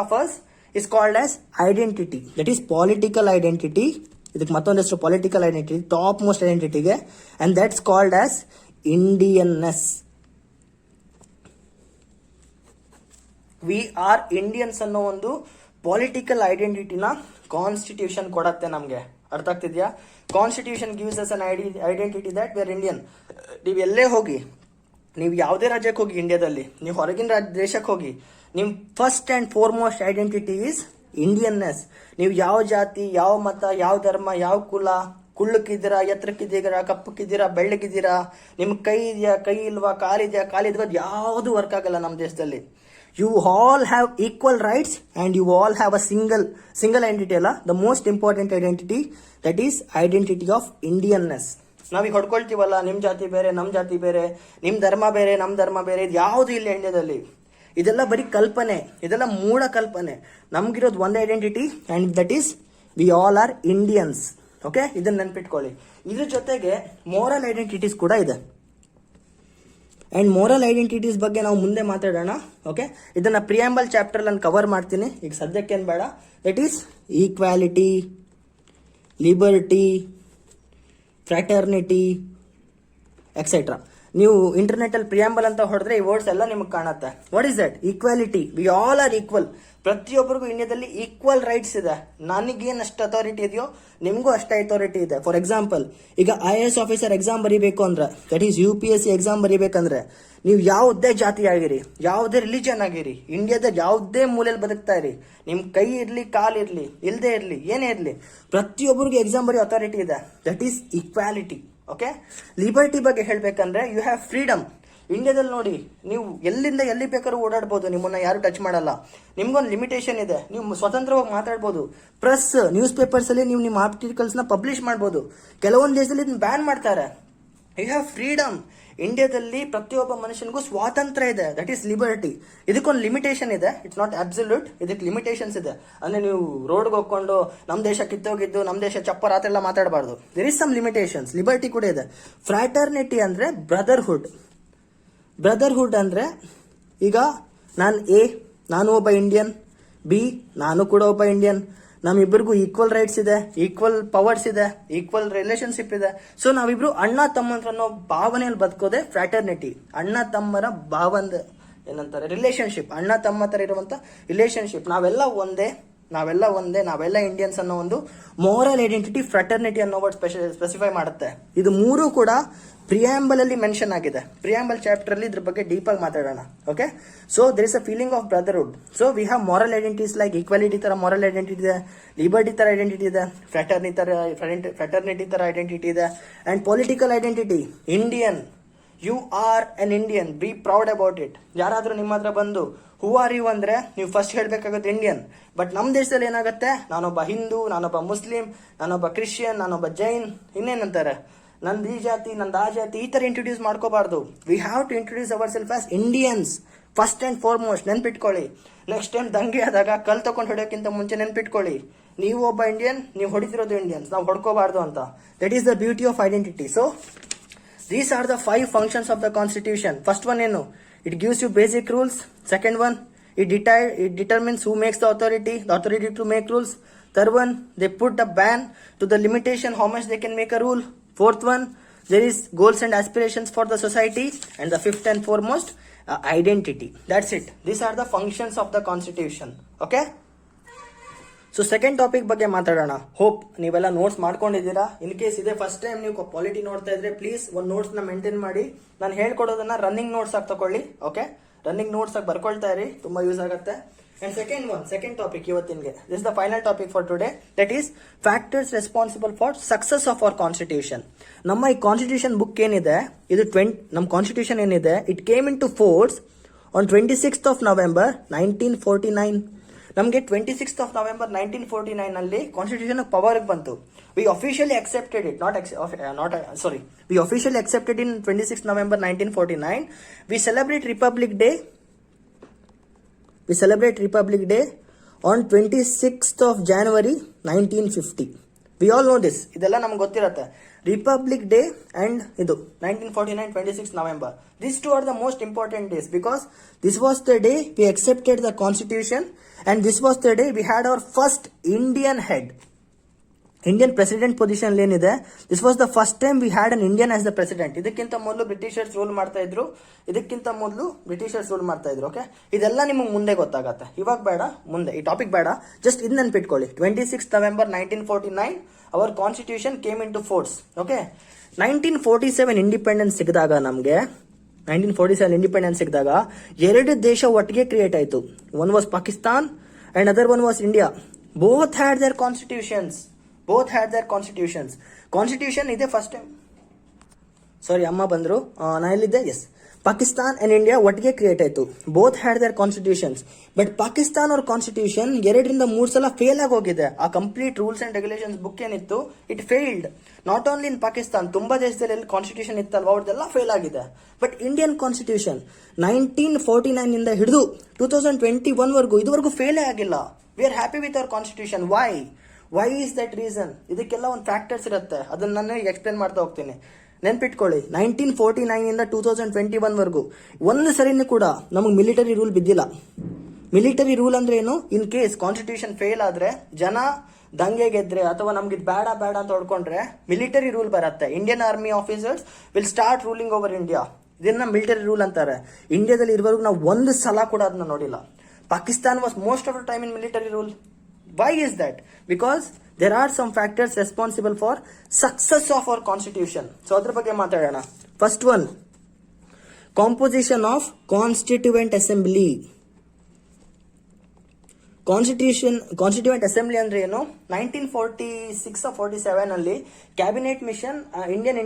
of us is called as identity. That is political identity. ಇದಕ್ಕೆ ಮತ್ತೊಂದು ಹೆಸರು political identity, ಟಾಪ್ ಮೋಸ್ಟ್ ಐಡೆಂಟಿಟಿಗೆ, and that's called as Indianness. We are Indians ಅನ್ನೋ ಒಂದು political ಐಡೆಂಟಿಟಿನ constitution ಕೊಡತ್ತೆ ನಮಗೆ. ಅರ್ಥ ಆಗ್ತಿದ್ಯಾ? Constitution gives us an identity that we are Indian. ನೀವು ಎಲ್ಲೇ ಹೋಗಿ, ನೀವು ಯಾವುದೇ ರಾಜ್ಯಕ್ಕೆ ಹೋಗಿ ಇಂಡಿಯಾದಲ್ಲಿ, ನೀವು ಹೊರಗಿನ ದೇಶಕ್ಕೆ ಹೋಗಿ, ನಿಮ್ಮ first and foremost identity is Indianness. ನೀವು ಯಾವ ಜಾತಿ, ಯಾವ ಮತ, ಯಾವ ಧರ್ಮ, ಯಾವ ಕುಲ, ಕುಳ್ಳಕ್ಕಿದ್ದೀರಾ, ಎತ್ತರಕ್ಕಿದ್ದೀರಾ, ಕಪ್ಪಕ್ಕಿದ್ದೀರಾ, ಬೆಳ್ಳಗಿದ್ದೀರಾ, ನಿಮ್ಗೆ ಕೈ ಇದೆಯಾ, ಕೈ ಇಲ್ವಾ, ಕಾಲಿದೆಯಾ, ಕಾಲಿದ್ವಾ, ಯಾವುದು ವರ್ಕ್ ಆಗಲ್ಲ ನಮ್ಮ ದೇಶದಲ್ಲಿ. You all have equal rights and you all have a single identity ಅಲ್ಲ, the most important identity, that is identity of Indianness. ನಾವೀಗ ಹೊಡ್ಕೊಳ್ತೀವಲ್ಲ, ನಿಮ್ಮ ಜಾತಿ ಬೇರೆ, ನಮ್ಮ ಜಾತಿ ಬೇರೆ, ನಿಮ್ಮ ಧರ್ಮ ಬೇರೆ, ನಮ್ಮ ಧರ್ಮ ಬೇರೆ, ಇದು ಯಾವುದು ಇಲ್ಲ ಇಂಡಿಯಾದಲ್ಲಿ. ಇದೆಲ್ಲ ಬರೀ ಕಲ್ಪನೆ, ಇದೆಲ್ಲ ಮೂಢ ಕಲ್ಪನೆ. ನಮ್ಗಿರೋದು ಒಂದು identity and that is we all are Indians. Okay, ಇದನ್ನ ನೆನ್ಪಿಟ್ಕೊಳ್ಳಿ. ಇದ್ರ ಜೊತೆಗೆ ಮೋರಲ್ ಐಡೆಂಟಿಟೀಸ್ ಕೂಡ ಇದೆ. ಆ್ಯಂಡ್ ಮೋರಲ್ ಐಡೆಂಟಿಟೀಸ್ ಬಗ್ಗೆ ನಾವು ಮುಂದೆ ಮಾತಾಡೋಣ. ಓಕೆ, ಇದನ್ನ ಪ್ರಿಯಾಂಬಲ್ ಚಾಪ್ಟರ್ ನಾನು ಕವರ್ ಮಾಡ್ತೀನಿ, ಈಗ ಸದ್ಯಕ್ಕೇನು ಬೇಡ. That is equality, liberty, fraternity etcetera. ನೀವು ಇಂಟರ್ನೆಟಲ್ಲಿ ಪ್ರಿಯಾಂಬಲ್ ಅಂತ ಹೊಡೆದ್ರೆ ಈ ವರ್ಡ್ಸ್ ಎಲ್ಲ ನಿಮಗೆ ಕಾಣುತ್ತೆ. What is that? Equality. We all are equal. ಪ್ರತಿಯೊಬ್ಬರಿಗೂ ಇಂಡಿಯಾದಲ್ಲಿ ಈಕ್ವಲ್ ರೈಟ್ಸ್ ಇದೆ. ನನಗೇನು ಅಷ್ಟು ಅಥಾರಿಟಿ ಇದೆಯೋ ನಿಮಗೂ ಅಷ್ಟೇ ಅಥಾರಿಟಿ ಇದೆ. ಫಾರ್ ಎಕ್ಸಾಂಪಲ್, ಈಗ IAS ಆಫೀಸರ್ ಎಕ್ಸಾಮ್ ಬರೀಬೇಕು ಅಂದ್ರೆ, ದಟ್ ಈಸ್ UPSC ಎಕ್ಸಾಮ್ ಬರೀಬೇಕಂದ್ರೆ, ನೀವು ಯಾವುದೇ ಜಾತಿ ಆಗಿರಿ, ಯಾವುದೇ ರಿಲಿಜನ್ ಆಗಿರಿ, ಇಂಡಿಯಾದ ಯಾವುದೇ ಮೂಲೆಯಲ್ಲಿ ಬದುಕ್ತಾ ಇರಿ, ನಿಮ್ಮ ಕೈ ಇರಲಿ, ಕಾಲಿರಲಿ, ಇಲ್ಲದೆ ಇರಲಿ, ಏನೇ ಇರಲಿ, ಪ್ರತಿಯೊಬ್ಬರಿಗೂ ಎಕ್ಸಾಮ್ ಬರೆಯೋ ಅಥಾರಿಟಿ ಇದೆ. That is equality. Okay. Liberty ಬಗ್ಗೆ ಹೇಳ್ಬೇಕಂದ್ರೆ, ಯು ಹ್ಯಾವ್ ಫ್ರೀಡಮ್. ಇಂಡಿಯಾದಲ್ಲಿ ನೋಡಿ, ನೀವು ಎಲ್ಲಿಂದ ಎಲ್ಲಿ ಬೇಕಾದ್ರೂ ಓಡಾಡ್ಬೋದು, ನಿಮ್ಮನ್ನ ಯಾರು ಟಚ್ ಮಾಡಲ್ಲ. ನಿಮ್ಗೊಂದು ಲಿಮಿಟೇಷನ್ ಇದೆ, ನೀವು ಸ್ವತಂತ್ರವಾಗಿ ಮಾತಾಡ್ಬೋದು. ಪ್ರೆಸ್, ನ್ಯೂಸ್ ಪೇಪರ್ಸ್ ಅಲ್ಲಿ ನೀವು ನಿಮ್ಮ ಆರ್ಟಿಕಲ್ಸ್ ನ ಪಬ್ಲಿಷ್ ಮಾಡ್ಬೋದು. ಕೆಲವೊಂದು ದೇಶದಲ್ಲಿ ಇದನ್ನ ಬ್ಯಾನ್ ಮಾಡ್ತಾರೆ. You have freedom. ಇಂಡಿಯಾದಲ್ಲಿ ಪ್ರತಿಯೊಬ್ಬ ಮನುಷ್ಯನಿಗೂ ಸ್ವಾತಂತ್ರ್ಯ ಇದೆ. That is liberty. ಇದಕ್ಕೊಂದು ಲಿಮಿಟೇಷನ್ ಇದೆ, ಇಟ್ಸ್ ನಾಟ್ ಅಬ್ಸಲ್ಯೂಟ್. ಇದಕ್ಕೆ ಲಿಮಿಟೇಷನ್ಸ್ ಇದೆ. ಅಂದ್ರೆ ನೀವು ರೋಡ್ಗೆ ಹೋಗ್ಕೊಂಡು ನಮ್ಮ ದೇಶ ಕಿತ್ತೋಗಿದ್ದು, ನಮ್ಮ ದೇಶ ಚಪ್ಪರ್ ಆ ಥರ ಎಲ್ಲ ಮಾತಾಡಬಾರ್ದು. There is some limitations. Liberty ಕೂಡ ಇದೆ. ಫ್ರಾಟರ್ನಿಟಿ ಅಂದ್ರೆ ಬ್ರದರ್ಹುಡ್. ಬ್ರದರ್ಹುಡ್ ಅಂದ್ರೆ, ಈಗ ನಾನು ಒಬ್ಬ ಇಂಡಿಯನ್, B ನಾನು ಕೂಡ ಒಬ್ಬ ಇಂಡಿಯನ್, ನಮ್ಮಿಬ್ಬರಿಗೂ ಈಕ್ವಲ್ ರೈಟ್ಸ್ ಇದೆ, ಈಕ್ವಲ್ ಪವರ್ಸ್ ಇದೆ, ಈಕ್ವಲ್ ರಿಲೇಶನ್ಶಿಪ್ ಇದೆ. ಸೊ ನಾವಿಬ್ರು ಅಣ್ಣ ತಮ್ಮಂದ್ರ ಅನ್ನೋ ಭಾವನೆಯಲ್ಲಿ ಬದುಕೋದೆ ಫ್ರಾಟರ್ನಿಟಿ. ಅಣ್ಣ ತಮ್ಮರ ಏನಂತಾರೆ, ರಿಲೇಶನ್ಶಿಪ್, ಅಣ್ಣ ತಮ್ಮ ತರ ಇರುವಂತ ರಿಲೇಶನ್ಶಿಪ್. ನಾವೆಲ್ಲ ಒಂದೇ, ನಾವೆಲ್ಲ ಇಂಡಿಯನ್ಸ್ ಅನ್ನೋ ಒಂದು ಮೋರಲ್ ಐಡೆಂಟಿಟಿ ಫ್ರಾಟರ್ನಿಟಿ ಅನ್ನೋ ವರ್ಡ್ ಸ್ಪೆಸಿಫೈ ಮಾಡುತ್ತೆ. ಇದು ಮೂರು ಕೂಡ ಪ್ರಿಯಾಂಬಲ್ ಅಲ್ಲಿ ಮೆನ್ಷನ್ ಆಗಿದೆ. ಪ್ರಿಯಾಂಬಲ್ ಚಾಪ್ಟರ್ ಅಲ್ಲಿ ಇದ್ರ ಬಗ್ಗೆ ಡೀಪ್ ಆಗಿ ಮಾತಾಡೋಣ. Okay. So there is a feeling of brotherhood. So we have moral identities like equality ತರ ಮಾರಲ್ ಐಡೆಂಟಿಟಿ ಇದೆ, ಲಿಬರ್ಟಿ ತರ ಐಡೆಂಟಿಟಿ ಇದೆ, ಫ್ರಾಟರ್ನಿಟಿ ತರ ಐಡೆಂಟಿಟಿ ಇದೆ, and political identity. Indian, you are an Indian, be proud about it. ಯಾರಾದ್ರೂ ನಿಮ್ಮ ಹತ್ರ ಬಂದು ಹೂ ಆರ್ ಯು ಅಂದ್ರೆ ನೀವು ಫಸ್ಟ್ ಹೇಳ್ಬೇಕಾಗುತ್ತೆ ಇಂಡಿಯನ್. ಬಟ್ ನಮ್ಮ ದೇಶದಲ್ಲಿ ಏನಾಗುತ್ತೆ, ನಾನೊಬ್ಬ ಹಿಂದೂ, ನಾನೊಬ್ಬ ಮುಸ್ಲಿಂ, ನಾನೊಬ್ಬ ಕ್ರಿಶ್ಚಿಯನ್, ನಾನೊಬ್ಬ ಜೈನ್, ಇನ್ನೇನಂತಾರೆ, ನಂದು ಈ ಜಾತಿ, ನಂದು ಆ ಜಾತಿ, ಈ ತರ ಇಂಟ್ರೊಡ್ಯೂಸ್ ಮಾಡ್ಕೋಬಾರ್ದು. We have to introduce our self as Indians first and foremost. ನೆನ್ಪಿಟ್ಕೊಳ್ಳಿ. ನೆಕ್ಸ್ಟ್ ಟೈಮ್ ದಂಗೆ ಆದಾಗ ಕಲ್ ತಗೊಂಡು ಹೊಡೆಯೋಕ್ಕಿಂತ ಮುಂಚೆ ನೆನ್ಪಿಟ್ಕೊಳ್ಳಿ, ನೀವು ಒಬ್ಬ ಇಂಡಿಯನ್, ನೀವು ಹೊಡಿತಿರೋದು ಇಂಡಿಯನ್ಸ್, ನಾವು ಹೊಡ್ಕೋಬಾರ್ದು ಅಂತ. That is the beauty of identity. So these are the 5 functions of the constitution. First one ಏನು, it gives you basic rules. Second one, it determines who makes the authority to make rules. Third one, they put a ban to the limitation how much they can make a rule. Fourth one, there is goals and aspirations for the society. And the fifth and foremost, identity. That's it. These are the functions of the constitution. Okay, so second topic ಬಗ್ಗೆ ಮಾತಾಡೋಣ. Hope ನೀವೆಲ್ಲ notes ಮಾಡ್ಕೊಂಡಿದ್ದೀರಾ. In case ಇದೆ first time ನೀವು polity ನೋಡ್ತಾ ಇದ್ರೆ please ಒಂದು notes ನ ಮೇಂಟೈನ್ ಮಾಡಿ. ನಾನು ಹೇಳ್ಕೊಡೋದನ್ನ ರನ್ನಿಂಗ್ ನೋಟ್ಸ್ ಆಗಿ ತಗೊಳ್ಳಿ. ಓಕೆ, ರನ್ನಿಂಗ್ ನೋಟ್ಸ್ ಆಗಿ ಬರ್ಕೊಳ್ತಾ ಇರಿ, ತುಂಬಾ ಯೂಸ್ ಆಗುತ್ತೆ. ಅಂಡ್ ಸೆಕೆಂಡ್ ಟಾಪಿಕ್ ಇವತ್ತಿನಗೆ, this the final topic for today, that is factors responsible for success of our constitution. ನಮ್ಮ ಈ ಕಾನ್ಸ್ಟಿಟ್ಯೂಷನ್ ಬುಕ್ ಏನಿದೆ, ಇದು ನಮ್ಮ ಕಾನ್ಸ್ಟಿಟ್ಯೂಷನ್ ಏನಿದೆ, it came in to force on 26th of November 1949. ನಮಗೆ 26th of November 1949 ಅಲ್ಲಿ constitution power ಬಂತು. We officially accepted it, we officially accepted in 26th November 1949. We celebrate Republic Day on 26th of January 1950. We all know this. ಇದೆಲ್ಲ ನಮ್ಗೆ ಗೊತ್ತಿರತ್ತೆ. Republic day and ಇದು 1949 26th November. These two are the most important days because this was the day we accepted the constitution and this was the day we had our first Indian president position ಏನಿದೆ, this was the first time we had an Indian as the president. ಇದಕ್ಕಿಂತ ಮೊದಲು Britishers rule ಮಾಡ್ತಾ ಇದ್ರು. Okay, ಇದೆಲ್ಲ ನಿಮಗೆ ಮುಂದೆ ಗೊತ್ತಾಗತ್ತೆ, ಇವಾಗ ಬೇಡ, ಮುಂದೆ ಈ ಟಾಪಿಕ್ ಬೇಡ, ಜಸ್ಟ್ ಇದು ನೆನ್ಪಿಟ್ಕೊಳ್ಳಿ. 26th November 1949 our constitution came in to force. Okay, 1947 independence ಸಿಕ್ಕಿದಾಗ ನಮಗೆ 1947 ಇಂಡಿಪೆಂಡೆನ್ಸ್ ಸಿಕ್ಕಿದಾಗ ಎರಡು ದೇಶ ಒಟ್ಟಿಗೆ ಕ್ರಿಯೇಟ್ ಆಯಿತು. One was Pakistan and other one was India. Both had their constitutions. Constitution ಇದೆ ಫಸ್ಟ್ ಟೈಮ್. ಸಾರಿ, ಅಮ್ಮ ಬಂದ್ರು, ನಾ ಎಲ್ಲಿದ್ದೆ? ಎಸ್, ಪಾಕಿಸ್ತಾನ್ ಅಂಡ್ ಇಂಡಿಯಾ ಒಟ್ಟಿಗೆ ಕ್ರಿಯೇಟ್ ಆಯಿತು. Both had their constitutions. But Pakistan ಅವ್ರ ಕಾನ್ಸ್ಟಿಟ್ಯೂಷನ್ 2-3 ಸಲ ಫೇಲ್ ಆಗಿ ಹೋಗಿದೆ. ಆ complete rules and regulations book ಏನಿತ್ತು, it failed. Not only in Pakistan, ತುಂಬಾ ದೇಶದಲ್ಲಿ ಎಲ್ಲಿ ಕಾನ್ಸ್ಟಿಟ್ಯೂಷನ್ ಇತ್ತಲ್ವಾ ಅವ್ರದ್ದೆಲ್ಲ ಫೇಲ್ ಆಗಿದೆ. ಬಟ್ ಇಂಡಿಯನ್ ಕಾನ್ಸ್ಟಿಟ್ಯೂಷನ್ 1949 ಇಂದ ಹಿಡಿದು 2021 ವರೆಗೂ ಇದುವರೆಗೂ ಫೇಲೇ ಆಗಿಲ್ಲ. We are happy with our constitution. Why is that reason? ಇದಕ್ಕೆಲ್ಲ ಒಂದು ಫ್ಯಾಕ್ಟರ್ಸ್ ಇರುತ್ತೆ, ಅದನ್ನ ನಾನು ಎಕ್ಸ್ಪ್ಲೇನ್ ಮಾಡ್ತಾ ಹೋಗ್ತೀನಿ. ನೆನ್ಪಿಟ್ಕೊಳ್ಳಿ, 1949 ಇಂದ 2021 ವರೆಗೂ ಒಂದು ಸರಿನೂ ಕೂಡ ನಮಗೆ ಮಿಲಿಟರಿ ರೂಲ್ ಬಿದ್ದಿಲ್ಲ. ಮಿಲಿಟರಿ ರೂಲ್ ಅಂದ್ರೆ ಏನು? ಇನ್ ಕೇಸ್ ಕಾನ್ಸ್ಟಿಟ್ಯೂಷನ್ ಫೇಲ್ ಆದ್ರೆ, ಜನ ದಂಗೆ ಗೆದ್ರೆ ಅಥವಾ ನಮ್ಗೆ ಇದು ಬೇಡ ಅಂತ ಹೊಡ್ಕೊಂಡ್ರೆ ಮಿಲಿಟರಿ ರೂಲ್ ಬರುತ್ತೆ. Indian army officers will start ruling over India. ಇದನ್ನ ಮಿಲಿಟರಿ ರೂಲ್ ಅಂತಾರೆ. ಇಂಡಿಯಾದಲ್ಲಿ ಇರುವವರೆಗೂ ನಾವು ಒಂದು ಸಲ ಕೂಡ ಅದನ್ನ ನೋಡಿಲ್ಲ. Pakistan was most of the time in military rule. Why is that? Because there are some factors responsible for success of our constitution. So adra ಬಗ್ಗೆ ಮಾತಾಡೋಣ. First one, composition of constituent assembly. Constituent assembly ಅಂದ್ರೆ ಏನು? 1946 47 ಅಲ್ಲಿ cabinet mission, Indian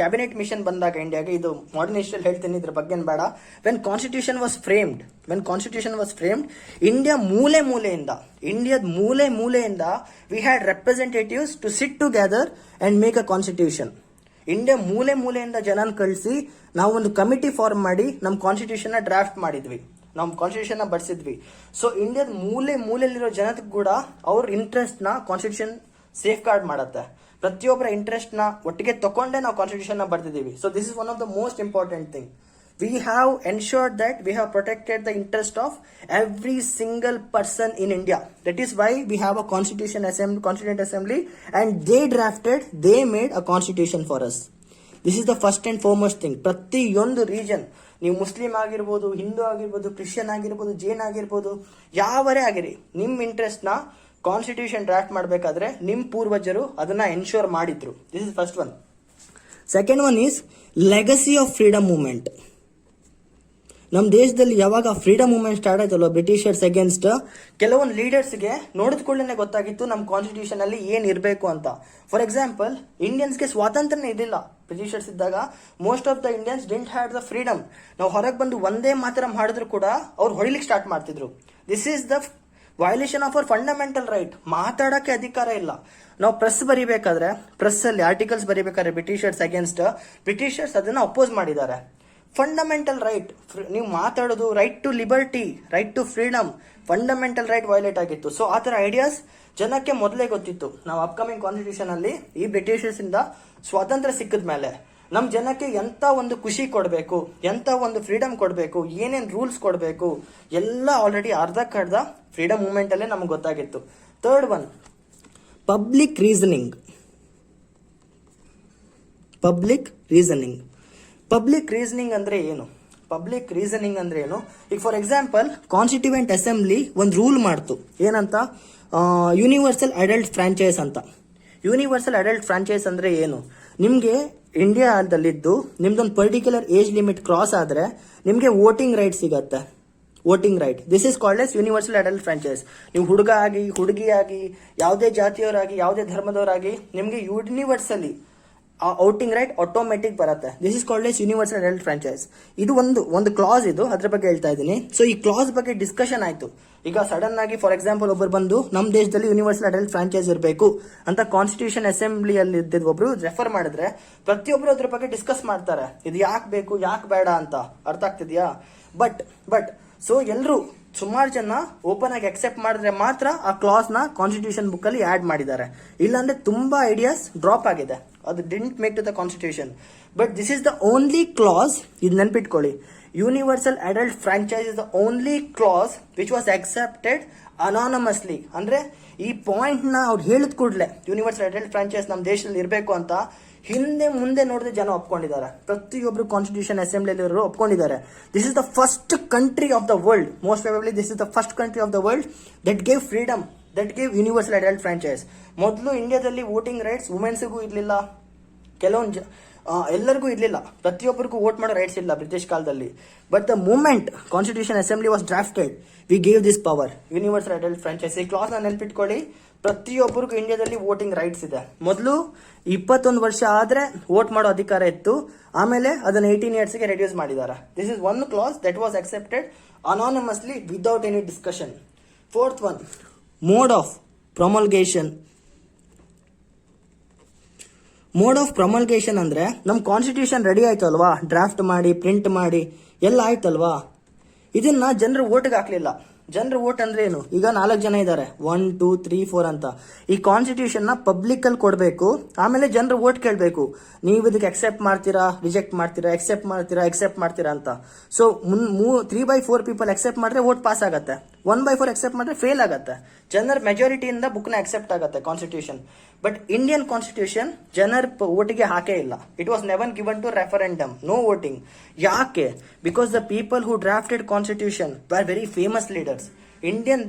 cabinet mission ಬಂದಾಗ ಇಂಡಿಯಾಗೆ, ಇದು modern history ಹೇಳ್ತೀನಿ, ಇದ್ರ ಬಗ್ಗೆ ಬೇಡ. ವೆನ್ ಕಾನ್ಸ್ಟಿಟ್ಯೂಷನ್ ವಾಸ್ ಫ್ರೇಮ್ಡ್, ಇಂಡಿಯಾದ ಮೂಲೆಯಿಂದ we had representatives to sit together and make a constitution. India ಮೂಲೆಯಿಂದ ಜನನ ಕಳಿಸಿ ನಾವು ಒಂದು ಕಮಿಟಿ ಫಾರ್ಮ್ ಮಾಡಿ ನಮ್ಮ ಕಾನ್ಸ್ಟಿಟ್ಯೂಷನ್ ನ ಡ್ರಾಫ್ಟ್ ಮಾಡಿದ್ವಿ, ನಾವು ಕಾನ್ಸ್ಟಿಟ್ಯೂಷನ್ ನ ಬರ್ಸಿದ್ವಿ. ಸೊ ಇಂಡಿಯಾದ ಮೂಲೆಯಲ್ಲಿರೋ ಜನತೆಗೂ ಕೂಡ ಅವ್ರ ಇಂಟ್ರೆಸ್ಟ್ ನ ಕಾನ್ಸ್ಟಿಟ್ಯೂಷನ್ ಸೇಫ್ ಗಾರ್ಡ್ ಮಾಡುತ್ತೆ. ಪ್ರತಿಯೊಬ್ಬರ ಇಂಟ್ರೆಸ್ಟ್ ನ ಒಟ್ಟಿಗೆ ತಕೊಂಡೇ ನಾವು ಕಾನ್ಸ್ಟಿಟ್ಯೂಷನ್ ನ ಬರ್ತಿದೀವಿ. So this is one of the most important thing. We have ensured that we have protected the interest of every single person in India. That is why we have a constituent assembly and they made a constitution for us. This is the first and foremost thing. ಪ್ರತಿಯೊಂದು region, ನೀವು Muslim ಆಗಿರ್ಬೋದು, ಹಿಂದೂ ಆಗಿರ್ಬೋದು, Christian ಆಗಿರ್ಬೋದು, ಜೈನ್ ಆಗಿರ್ಬೋದು, ಯಾವರೇ ಆಗಿರಿ, ನಿಮ್ interest ನ constitution draft ಮಾಡಬೇಕಾದ್ರೆ ನಿಮ್ ಪೂರ್ವಜರು ಅದನ್ನ ಎನ್ಶೋರ್ ಮಾಡಿದ್ರು. This is first one. Second one is legacy of freedom movement. ನಮ್ಮ ದೇಶದಲ್ಲಿ ಯಾವಾಗ ಫ್ರೀಡಮ್ ಮೂವ್ಮೆಂಟ್ ಸ್ಟಾರ್ಟ್ ಆಯ್ತಲ್ವ ಬ್ರಿಟಿಷರ್ಸ್ ಅಗೇನ್ಸ್ಟ್, ಕೆಲವೊಂದು ಲೀಡರ್ಸ್ಗೆ ನೋಡಿದ ಕೂಡಲೇ ಗೊತ್ತಾಗಿತ್ತು ನಮ್ಮ ಕಾನ್ಸ್ಟಿಟ್ಯೂಷನ್ ಅಲ್ಲಿ ಏನ್ ಇರಬೇಕು ಅಂತ. ಫಾರ್ ಎಕ್ಸಾಂಪಲ್, ಇಂಡಿಯನ್ಸ್ಗೆ ಸ್ವಾತಂತ್ರ್ಯನೇ ಇದಿಲ್ಲ ಬ್ರಿಟಿಷರ್ಸ್ ಇದ್ದಾಗ. Most of the Indians didn't had the freedom. ನಾವು ಹೊರಗೆ ಬಂದು ಒಂದೇ ಮಾತರಂ ಹಾಡಿದ್ರು ಕೂಡ ಅವ್ರು ಹೊಡಿಲಿಕ್ಕೆ ಸ್ಟಾರ್ಟ್ ಮಾಡ್ತಿದ್ರು. This is the violation of our fundamental right. ಮಾತಾಡಕ್ಕೆ ಅಧಿಕಾರ ಇಲ್ಲ. ನಾವು ಪ್ರೆಸ್ ಬರಿಬೇಕಾದ್ರೆ, ಪ್ರೆಸ್ ಅಲ್ಲಿ ಆರ್ಟಿಕಲ್ಸ್ ಬರಿಬೇಕಾದ್ರೆ ಬ್ರಿಟಿಷರ್ಸ್ ಅದನ್ನ ಅಪೋಸ್ ಮಾಡಿದ್ದಾರೆ. ಫಂಡಮೆಂಟಲ್ ರೈಟ್, ನೀವು ಮಾತಾಡೋದು, right to liberty, right to freedom, fundamental right violate ಆಗಿತ್ತು. ಸೊ ಆ ತರ ಐಡಿಯಾಸ್ ಜನಕ್ಕೆ ಮೊದಲೇ ಗೊತ್ತಿತ್ತು. ನಾವು ಅಪ್ಕಮಿಂಗ್ ಕಾನ್ಸ್ಟಿಟ್ಯೂಷನ್ ಅಲ್ಲಿ ಈ ಬ್ರಿಟಿಷರ್ಸ್ ಇಂದ ಸ್ವಾತಂತ್ರ್ಯ ಸಿಕ್ಕಿದ ಮೇಲೆ ನಮ್ ಜನಕ್ಕೆ ಎಂತ ಒಂದು ಖುಷಿ ಕೊಡಬೇಕು, ಎಂತ ಒಂದು ಫ್ರೀಡಮ್ ಕೊಡಬೇಕು, ಏನೇನ್ ರೂಲ್ಸ್ ಕೊಡಬೇಕು, ಎಲ್ಲ ಆಲ್ರೆಡಿ ಅರ್ಧ ಫ್ರೀಡಮ್ ಮೂವ್ಮೆಂಟ್ ಅಲ್ಲೇ ನಮ್ಗೆ ಗೊತ್ತಾಗಿತ್ತು. Third one, public reasoning. Public reasoning ಅಂದ್ರೆ ಏನು? ಪಬ್ಲಿಕ್ ರೀಸನಿಂಗ್ ಅಂದ್ರೆ ಏನು? ಈಗ ಫಾರ್ ಎಕ್ಸಾಂಪಲ್ ಕಾನ್ಸ್ಟಿಟ್ಯೂಯೆಂಟ್ ಅಸೆಂಬ್ಲಿ ಒಂದು ರೂಲ್ ಮಾಡ್ತು, ಏನಂತ, ಯೂನಿವರ್ಸಲ್ ಅಡಲ್ಟ್ ಫ್ರಾಂಚೈಸ್ ಅಂತ. ಯೂನಿವರ್ಸಲ್ ಅಡಲ್ಟ್ ಫ್ರಾಂಚೈಸ್ ಅಂದ್ರೆ ಏನು? ನಿಮಗೆ ಇಂಡಿಯಾದಲ್ಲಿದ್ದು ನಿಮ್ದೊಂದು ಪರ್ಟಿಕ್ಯುಲರ್ ಏಜ್ ಲಿಮಿಟ್ ಕ್ರಾಸ್ ಆದ್ರೆ ನಿಮಗೆ ವೋಟಿಂಗ್ ರೈಟ್ ಸಿಗತ್ತೆ. Voting right, this is called as universal adult franchise. ನೀವು ಹುಡುಗ ಆಗಿ, ಹುಡುಗಿ ಆಗಿ, ಯಾವುದೇ ಜಾತಿಯವರಾಗಿ, ಯಾವುದೇ ಧರ್ಮದವರಾಗಿ, ನಿಮಗೆ ಯೂನಿವರ್ಸಲಿ ಔಟಿಂಗ್ ರೈಟ್ ಆಟೋಮೆಟಿಕ್ ಬರುತ್ತೆ. This is called as universal adult franchise. ಇದು ಒಂದು ಕ್ಲಾಸ್, ಇದು ಅದ್ರ ಬಗ್ಗೆ ಹೇಳ್ತಾ ಇದ್ದೀನಿ. ಸೊ ಈ ಕ್ಲಾಸ್ ಬಗ್ಗೆ ಡಿಸ್ಕಷನ್ ಆಯ್ತು. ಈಗ ಸಡನ್ ಆಗಿ ಫಾರ್ ಎಕ್ಸಾಂಪಲ್ ಒಬ್ಬರು ಬಂದು ನಮ್ಮ ದೇಶದಲ್ಲಿ ಯೂನಿವರ್ಸಲ್ ಅಡಲ್ಟ್ ಫ್ರಾಂಚೈಸ್ ಇರಬೇಕು ಅಂತ ಕಾನ್ಸ್ಟಿಟ್ಯೂಷನ್ ಅಸೆಂಬ್ಲಿಯಲ್ಲಿ ಇದ್ದಿದ್ದು ಒಬ್ರು ರೆಫರ್ ಮಾಡಿದ್ರೆ ಪ್ರತಿಯೊಬ್ರು ಅದ್ರ ಬಗ್ಗೆ ಡಿಸ್ಕಸ್ ಮಾಡ್ತಾರೆ, ಇದು ಯಾಕೆ ಬೇಕು, ಯಾಕೆ ಬೇಡ ಅಂತ. ಅರ್ಥ ಆಗ್ತಿದ್ಯಾ? ಬಟ್ ಸೊ ಎಲ್ಲರೂ ಸುಮಾರು ಜನ ಓಪನ್ ಆಗಿ ಅಕ್ಸೆಪ್ಟ್ ಮಾಡಿದ್ರೆ ಮಾತ್ರ ಆ ಕ್ಲಾಸ್ ನ ಕಾನ್ಸ್ಟಿಟ್ಯೂಷನ್ ಬುಕ್ ಅಲ್ಲಿ ಆಡ್ ಮಾಡಿದ್ದಾರೆ. ಇಲ್ಲಾಂದ್ರೆ ತುಂಬಾ ಐಡಿಯಾಸ್ ಡ್ರಾಪ್ ಆಗಿದೆ, ಅದು didn't make to the constitution. But this is the only clause, ಇದು ನೆನ್ಪಿಟ್ಕೊಳ್ಳಿ, universal adult franchise is the only clause which was accepted unanimously. ಅಂದ್ರೆ ಈ ಪಾಯಿಂಟ್ ನ ಅವ್ರು ಹೇಳಿದ ಕೂಡಲೇ ಯೂನಿವರ್ಸಲ್ ಅಡಲ್ಟ್ ಫ್ರಾಂಚೈಸ್ ನಮ್ಮ ದೇಶದಲ್ಲಿ ಇರಬೇಕು ಅಂತ ಹಿಂದೆ ಮುಂದೆ ನೋಡಿದ್ರೆ ಜನ ಒಪ್ಕೊಂಡಿದ್ದಾರೆ. ಪ್ರತಿಯೊಬ್ರು ಕಾನ್ಸ್ಟಿಟ್ಯೂಷನ್ ಅಸೆಂಬ್ಲಿಯಲ್ಲಿರೋರು ಒಪ್ಕೊಂಡಿದ್ದಾರೆ. This is the first country of the world, most probably this is the first country of the world that gave freedom, that gave universal adult franchise. ಮೊದಲು ಇಂಡಿಯಾದಲ್ಲಿ ವೋಟಿಂಗ್ ರೈಟ್ಸ್ ವುಮೆನ್ಸ್ಗೂ ಇರಲಿಲ್ಲ, ಕೆಲವೊಂದು ಎಲ್ಲರಿಗೂ ಇರಲಿಲ್ಲ, ಪ್ರತಿಯೊಬ್ಬರಿಗೂ ವೋಟ್ ಮಾಡೋ ರೈಟ್ಸ್ ಇಲ್ಲ ಬ್ರಿಟಿಷ್ ಕಾಲದಲ್ಲಿ. But the moment constitution assembly was drafted, we gave this power, universal adult franchise. ಈ ಕ್ಲಾಸ್ ನ ನೆನ್ಪಿಟ್ಕೊಳ್ಳಿ, ಪ್ರತಿಯೊಬ್ಬರಿಗೂ ಇಂಡಿಯಾದಲ್ಲಿ ವೋಟಿಂಗ್ ರೈಟ್ಸ್ ಇದೆ. ಮೊದಲು 21 ವರ್ಷ ಆದ್ರೆ ವೋಟ್ ಮಾಡೋ ಅಧಿಕಾರ ಇತ್ತು, ಆಮೇಲೆ ಅದನ್ನ 18 ಇಯರ್ಸ್ಗೆ ರೆಡ್ಯೂಸ್ ಮಾಡಿದ್ದಾರೆ. This is one clause that was accepted unanimously without any discussion. Fourth one, mode of promulgation. Mode of promulgation ಅಂದ್ರೆ ನಮ್ಮ ಕಾನ್ಸ್ಟಿಟ್ಯೂಷನ್ ರೆಡಿ ಆಯ್ತು ಅಲ್ವಾ, ಡ್ರಾಫ್ಟ್ ಮಾಡಿ ಪ್ರಿಂಟ್ ಮಾಡಿ ಎಲ್ಲ ಆಯ್ತಲ್ವಾ, ಇದನ್ನ ಜನರು ವೋಟ್ಗೆ ಹಾಕ್ಲಿಲ್ಲ. ಜನರು ವೋಟ್ ಅಂದ್ರೆ ಏನು? ಈಗ 4 ಜನ ಇದ್ದಾರೆ, 1 2 3 4 ಅಂತ. ಈ ಕಾನ್ಸ್ಟಿಟ್ಯೂಷನ್ ನ ಪಬ್ಲಿಕ್ ಅಲ್ಲಿ ಕೊಡಬೇಕು, ಆಮೇಲೆ ಜನರು ವೋಟ್ ಕೇಳಬೇಕು, ನೀವು ಇದಕ್ಕೆ ಅಕ್ಸೆಪ್ಟ್ ಮಾಡ್ತೀರಾ, ರಿಜೆಕ್ಟ್ ಮಾಡ್ತೀರಾ, ಅಕ್ಸೆಪ್ಟ್ ಮಾಡ್ತೀರಾ ಅಂತ. ಸೊ 3/4 ಪೀಪಲ್ ಅಕ್ಸೆಪ್ಟ್ ಮಾಡಿದ್ರೆ ವೋಟ್ ಪಾಸ್ ಆಗುತ್ತೆ, 1/4 ಅಕ್ಸೆಪ್ಟ್ ಮಾಡಿದ್ರೆ ಫೇಲ್ ಆಗುತ್ತೆ. ಜನರ ಮೆಜಾರಿಟಿಯಿಂದ ಬುಕ್ ನ ಅಕ್ಸೆಪ್ಟ್ ಆಗುತ್ತೆ ಕಾನ್ಸ್ಟಿಟ್ಯೂಷನ್. ಬಟ್ ಇಂಡಿಯನ್ ಕಾನ್ಸ್ಟಿಟ್ಯೂಷನ್ ಜನರ ವೋಟಿಗೆ ಹಾಕೇ ಇಲ್ಲ. It was never given to referendum, no voting. ಯಾಕೆ? Because the people who drafted constitution were very famous leaders. Indian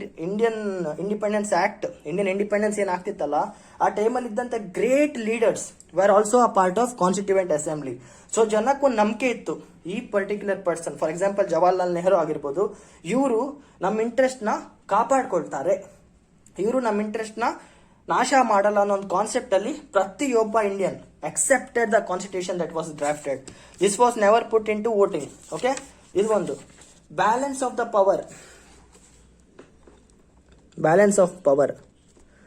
independence act, Indian independence ಏನಾಗ್ತಿತ್ತಲ್ಲ ಆ ಟೈಮಲ್ಲಿ ಇದ್ದಂತ great leaders were also a part of constituent assembly. So ಜನಕ್ಕೊಂದು ನಂಬಿಕೆ ಇತ್ತು, ಈ particular person, for example Jawaharlal Nehru ಆಗಿರ್ಬೋದು, ಇವರು ನಮ್ಮ ಇಂಟ್ರೆಸ್ಟ್ ನ ಕಾಪಾಡ್ಕೊಳ್ತಾರೆ, ಇವರು ನಮ್ಮ ಇಂಟ್ರೆಸ್ಟ್ ನ ನಾಶ ಮಾಡಲ್ಲ ಅನ್ನೋ ಒಂದು ಕಾನ್ಸೆಪ್ಟ್ ಅಲ್ಲಿ ಪ್ರತಿಯೊಬ್ಬ Indian accepted the constitution that was drafted. This was never put into voting. Okay, ಇದು ಒಂದು. Balance of the power. Balance of power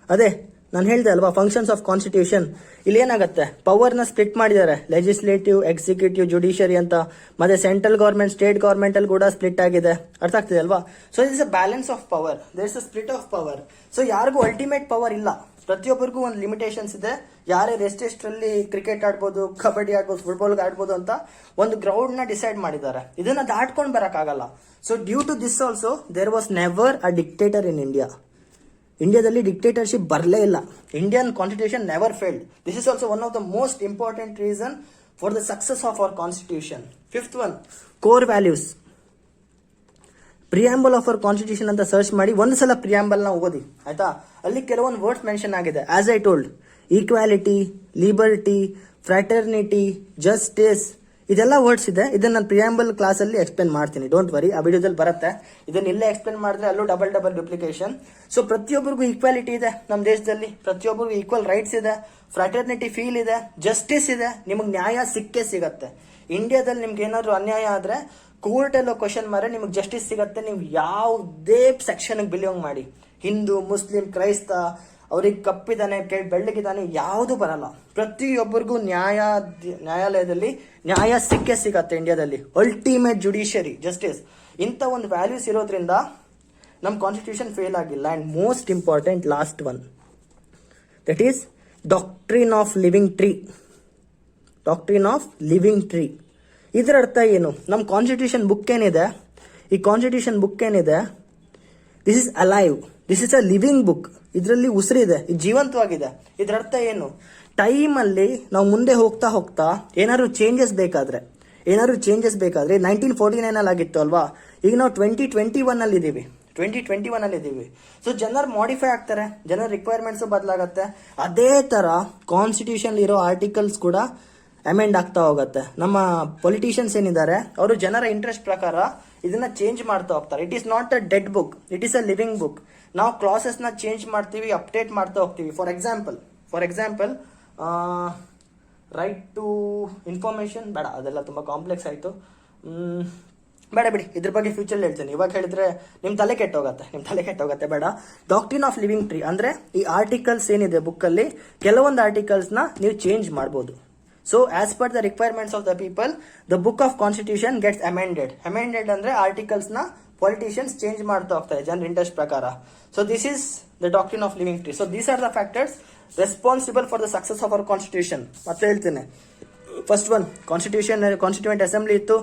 ಅದೇ ನಾನು ಹೇಳ್ದೆ ಅಲ್ವಾ, ಫಂಕ್ಷನ್ಸ್ ಆಫ್ ಕಾನ್ಸ್ಟಿಟ್ಯೂಷನ್. ಇಲ್ಲಿ ಏನಾಗುತ್ತೆ, ಪವರ್ ನ ಸ್ಪ್ಲಿಟ್ ಮಾಡಿದ್ದಾರೆ, ಲೆಜಿಸ್ಲೇಟಿವ್, ಎಕ್ಸಿಕ್ಯೂಟಿವ್, ಜುಡಿಷಿಯರಿ ಅಂತ. ಮತ್ತೆ ಸೆಂಟ್ರಲ್ ಗವರ್ಮೆಂಟ್, ಸ್ಟೇಟ್ ಗವರ್ಮೆಂಟ್ ಅಲ್ಲಿ ಕೂಡ ಸ್ಪ್ಲಿಟ್ ಆಗಿದೆ. ಅರ್ಥ ಆಗ್ತಿದೆ ಅಲ್ವಾ? So is a balance of power, there is a split of power. So ಯಾರಿಗೂ ಅಲ್ಟಿಮೇಟ್ ಪವರ್ ಇಲ್ಲ, ಪ್ರತಿಯೊಬ್ಬರಿಗೂ ಒಂದು ಲಿಮಿಟೇಷನ್ಸ್ ಇದೆ. ಯಾರೇ ಎಷ್ಟೆಷ್ಟರಲ್ಲಿ ಕ್ರಿಕೆಟ್ ಆಡ್ಬೋದು, ಕಬಡ್ಡಿ ಆಡ್ಬೋದು, ಫುಟ್ಬಾಲ್ ಆಡ್ಬೋದು ಅಂತ ಒಂದು ಗ್ರೌಂಡ್ ನ ಡಿಸೈಡ್ ಮಾಡಿದ್ದಾರೆ. ಇದನ್ನ ದಾಟ್ಕೊಂಡು ಬರಕ್ಕಾಗಲ್ಲ. So due to this also there was never a dictator in India. ಇಂಡಿಯಾದಲ್ಲಿ ಡಿಕ್ಟೇಟರ್ಶಿಪ್ ಬರಲೇ ಇಲ್ಲ. Indian constitution never failed. This is also one of the most important reason for the success of our constitution. Fifth one, core values. Preamble of our constitution ಅಂತ search ಮಾಡಿ ಒಂದ್ಸಲ preamble ನ ಓದಿ, ಆಯ್ತಾ? ಅಲ್ಲಿ ಕೆಲವೊಂದು ವರ್ಡ್ಸ್ ಮೆನ್ಷನ್ ಆಗಿದೆ. As I told, equality, liberty, fraternity, justice, ಇದೆಲ್ಲ ವರ್ಡ್ಸ್ ಇದೆ. ಇದನ್ನ ನಾನು ಪ್ರಿಯಾಂಬಲ್ ಕ್ಲಾಸ್ ಅಲ್ಲಿ ಎಕ್ಸ್ಪ್ಲೇನ್ ಮಾಡ್ತೀನಿ, ಡೋಂಟ್ ವರಿ, ಆ ವಿಡಿಯೋದಲ್ಲಿ ಬರುತ್ತೆ. ಇದನ್ನ ಇಲ್ಲೇ ಎಕ್ಸ್ಪ್ಲೇನ್ ಮಾಡಿದ್ರೆ ಅಲ್ಲೂ ಡಬಲ್ ಡುಪ್ಲಿಕೇಶನ್. ಸೊ ಪ್ರತಿಯೊಬ್ಬರಿಗೂ ಈಕ್ವಾಲಿಟಿ ಇದೆ ನಮ್ಮ ದೇಶದಲ್ಲಿ, ಪ್ರತಿಯೊಬ್ಬರಿಗೂ ಈಕ್ವಲ್ ರೈಟ್ಸ್ ಇದೆ, ಫ್ರಾಟರ್ನಿಟಿ ಫೀಲ್ ಇದೆ, ಜಸ್ಟಿಸ್ ಇದೆ, ನಿಮಗೆ ನ್ಯಾಯ ಸಿಕ್ಕೇ ಸಿಗತ್ತೆ. ಇಂಡಿಯಾದಲ್ಲಿ ನಿಮ್ಗೆ ಏನಾದ್ರು ಅನ್ಯಾಯ ಆದ್ರೆ ಕೋರ್ಟ್ ಅಲ್ಲೋ ಕ್ವಶನ್ ಮಾರೆ ನಿಮಗೆ ಜಸ್ಟಿಸ್ ಸಿಗತ್ತೆ. ನೀವು ಯಾವುದೇ ಸೆಕ್ಷನ್ ಬಿಲಾಂಗ್ ಮಾಡಿ, ಹಿಂದೂ, ಮುಸ್ಲಿಂ, ಕ್ರೈಸ್ತ, ಅವ್ರಿಗೆ ಕಪ್ಪಿದಾನೆ, ಬೆಳ್ಳಗಿದಾನೆ, ಯಾವುದು ಬರಲ್ಲ. ಪ್ರತಿಯೊಬ್ಬರಿಗೂ ನ್ಯಾಯಾಲಯದಲ್ಲಿ ನ್ಯಾಯ ಸಿಕ್ಕೇ ಸಿಗತ್ತೆ ಇಂಡಿಯಾದಲ್ಲಿ. ಅಲ್ಟಿಮೇಟ್ ಜುಡಿಷಿಯರಿ, ಜಸ್ಟಿಸ್, ಇಂಥ ಒಂದು ವ್ಯಾಲ್ಯೂಸ್ ಇರೋದ್ರಿಂದ ನಮ್ಮ ಕಾನ್ಸ್ಟಿಟ್ಯೂಷನ್ ಫೇಲ್ ಆಗಿಲ್ಲ. And most important last one, that is doctrine of living tree. Doctrine of living tree ಇದರ ಅರ್ಥ ಏನು? ನಮ್ಮ ಕಾನ್ಸ್ಟಿಟ್ಯೂಷನ್ ಬುಕ್ ಏನಿದೆ, ಈ ಕಾನ್ಸ್ಟಿಟ್ಯೂಷನ್ ಬುಕ್ ಏನಿದೆ, this is alive, this is a living book. ಇದರಲ್ಲಿ ಉಸಿರಿದೆ, ಇದು ಜೀವಂತವಾಗಿದೆ. ಇದರ ಅರ್ಥ ಏನು? ಟೈಮ್ ಅಲ್ಲಿ ನಾವು ಮುಂದೆ ಹೋಗ್ತಾ ಹೋಗ್ತಾ ಏನಾದ್ರು ಚೇಂಜಸ್ ಬೇಕಾದ್ರೆ, ಏನಾದ್ರು ಚೇಂಜಸ್ ಬೇಕಾದ್ರೆ 1949 ಆಗಿತ್ತು ಅಲ್ವಾ, ಈಗ ನಾವು 2021 ಅಲ್ಲಿ ಇದ್ದೀವಿ. 2021 ಅಲ್ಲಿ ಇದ್ದೀವಿ. ಸೊ ಜನರು ಮಾಡಿಫೈ ಆಗ್ತಾರೆ, ಜನರ ರಿಕ್ವೈರ್ಮೆಂಟ್ಸ್ ಬದಲಾಗತ್ತೆ. ಅದೇ ತರ ಕಾನ್ಸ್ಟಿಟ್ಯೂಷನ್ ಇರೋ ಆರ್ಟಿಕಲ್ಸ್ ಕೂಡ ಅಮೆಂಡ್ ಆಗ್ತಾ ಹೋಗುತ್ತೆ. ನಮ್ಮ ಪೊಲಿಟಿಷಿಯನ್ಸ್ ಏನಿದ್ದಾರೆ ಅವರು ಜನರ ಇಂಟ್ರೆಸ್ಟ್ ಪ್ರಕಾರ ಇದನ್ನ ಚೇಂಜ್ ಮಾಡ್ತಾ ಹೋಗ್ತಾರೆ. It is not a dead book, it is a living book. ನಾವು ಕ್ಲಾಸಸ್ ನ ಚೇಂಜ್ ಮಾಡ್ತೀವಿ, ಅಪ್ಡೇಟ್ ಮಾಡ್ತಾ ಹೋಗ್ತೀವಿ. For example right to information ಬೇಡ, ಅದೆಲ್ಲ ತುಂಬಾ ಕಾಂಪ್ಲೆಕ್ಸ್ ಆಯ್ತು. ಬೇಡ ಬಿಡಿ, ಇದ್ರ ಬಗ್ಗೆ ಫ್ಯೂಚರ್ ಹೇಳ್ತೇನೆ. ಇವಾಗ ಹೇಳಿದ್ರೆ ನಿಮ್ ತಲೆ ಕೆಟ್ಟೋಗತ್ತೆ, ಬೇಡ. ಡಾಕ್ಟ್ರಿನ್ ಆಫ್ ಲಿವಿಂಗ್ ಟ್ರೀ ಅಂದ್ರೆ ಈ ಆರ್ಟಿಕಲ್ಸ್ ಏನಿದೆ ಬುಕ್ ಅಲ್ಲಿ, ಕೆಲವೊಂದು ಆರ್ಟಿಕಲ್ಸ್ ನ ನೀವು ಚೇಂಜ್ ಮಾಡಬಹುದು. So as per the requirements of the people, the book of constitution gets amended ಅಂದ್ರೆ ಆರ್ಟಿಕಲ್ಸ್ ನ ಪೊಲಿಟಿಷಿಯನ್ಸ್ ಚೇಂಜ್ ಮಾಡ್ತಾ ಹೋಗ್ತಾರೆ ಜನರ ಇಂಟ್ರೆಸ್ಟ್ ಪ್ರಕಾರ. So this is the doctrine of living tree. So these are the factors responsible for the success of our constitution. ಮತ್ತೆ ಹೇಳ್ತೇನೆ, first one constituent assembly ಇತ್ತು.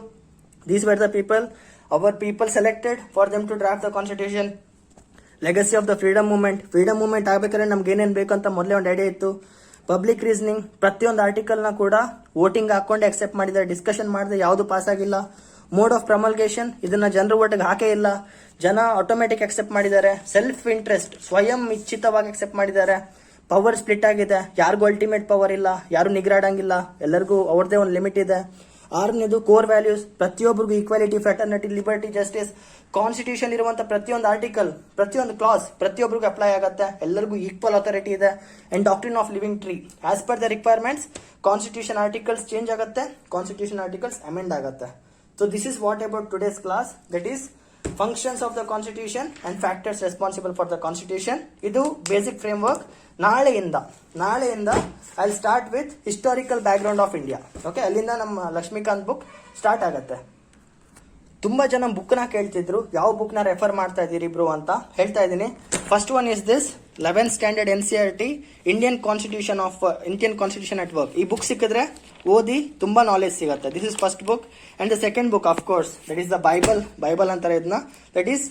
These were the people, our people selected for them to draft the constitution. Legacy of the freedom movement ಆಗಬೇಕಾದ್ರೆ ನಮ್ಗೆ ಏನೇನು ಬೇಕು ಅಂತ ಮೊದಲೇ ಒಂದು ಐಡಿಯಾ ಇತ್ತು. ಪಬ್ಲಿಕ್ ರೀಸನಿಂಗ್, ಪ್ರತಿಯೊಂದು ಆರ್ಟಿಕಲ್ ನ ಕೂಡ ವೋಟಿಂಗ್ ಹಾಕೊಂಡು ಅಕ್ಸೆಪ್ಟ್ ಮಾಡಿದ್ದಾರೆ, ಡಿಸ್ಕಷನ್ ಮಾಡಿದ್ರೆ ಯಾವುದು ಪಾಸ್ ಆಗಿಲ್ಲ. ಮೋಡ್ ಆಫ್ ಪ್ರಮಲ್ಗೇಷನ್, ಇದನ್ನ ಜನರ ಓಟಿಗೆ ಹಾಕೇ ಇಲ್ಲ, ಜನ ಆಟೋಮೆಟಿಕ್ ಅಕ್ಸೆಪ್ಟ್ ಮಾಡಿದ್ದಾರೆ. ಸೆಲ್ಫ್ ಇಂಟ್ರೆಸ್ಟ್, ಸ್ವಯಂ ಇಚ್ಛಿತವಾಗಿ ಅಕ್ಸೆಪ್ಟ್ ಮಾಡಿದ್ದಾರೆ. ಪವರ್ ಸ್ಪ್ಲಿಟ್ ಆಗಿದೆ, ಯಾರಿಗೂ ಅಲ್ಟಿಮೇಟ್ ಪವರ್ ಇಲ್ಲ, ಯಾರು ನಿಗ್ರಾಡಂಗಿಲ್ಲ, ಎಲ್ಲರಿಗೂ ಅವ್ರದೇ ಒಂದು ಲಿಮಿಟ್ ಇದೆ. ಆರನೇದು ಕೋರ್ ವ್ಯಾಲ್ಯೂಸ್, ಪ್ರತಿಯೊಬ್ಬರಿಗೂ equality, fraternity, liberty, justice. Constitution ಇರುವಂತ ಪ್ರತಿಯೊಂದು ಆರ್ಟಿಕಲ್, ಪ್ರತಿಯೊಂದು ಕ್ಲಾಸ್ ಪ್ರತಿಯೊಬ್ಬರಿಗೂ ಅಪ್ಲೈ ಆಗುತ್ತೆ, ಎಲ್ಲರಿಗೂ ಈಕ್ವಲ್ ಅಥಾರಿಟಿ ಇದೆ. And doctrine of living tree, as per the requirements constitution articles change ಆಗುತ್ತೆ, ಕಾನ್ಸ್ಟಿಟ್ಯೂಷನ್ ಆರ್ಟಿಕಲ್ಸ್ ಅಮೆಂಡ್ ಆಗುತ್ತೆ. So this is what about today's class, that is functions of the constitution and factors responsible for the constitution. ಇದು basic frame work. ನಾಳೆಯಿಂದ I start with historical back ground of India. Okay, ಅಲ್ಲಿಂದ ನಮ್ಮ Lakshmikant book start ಆಗುತ್ತೆ. ತುಂಬಾ ಜನ book ನ ಕೇಳ್ತಿದ್ರು, ಯಾವ book ನ ರೆಫರ್ ಮಾಡ್ತಾ ಇದೀರಿ ಬ್ರೋ ಅಂತ. ಹೇಳ್ತಾ ಇದ್ದೀನಿ, first one is this 11th standard NCERT Indian constitution at work. ಈ ಬುಕ್ ಸಿಕ್ಕಿದ್ರೆ ಓದಿ, ತುಂಬಾ ನಾಲೆಜ್ ಸಿಗುತ್ತೆ. This is first book. And the second book of course, that is the Bible ಅಂತಾರೆ ಇದನ್ನ, that is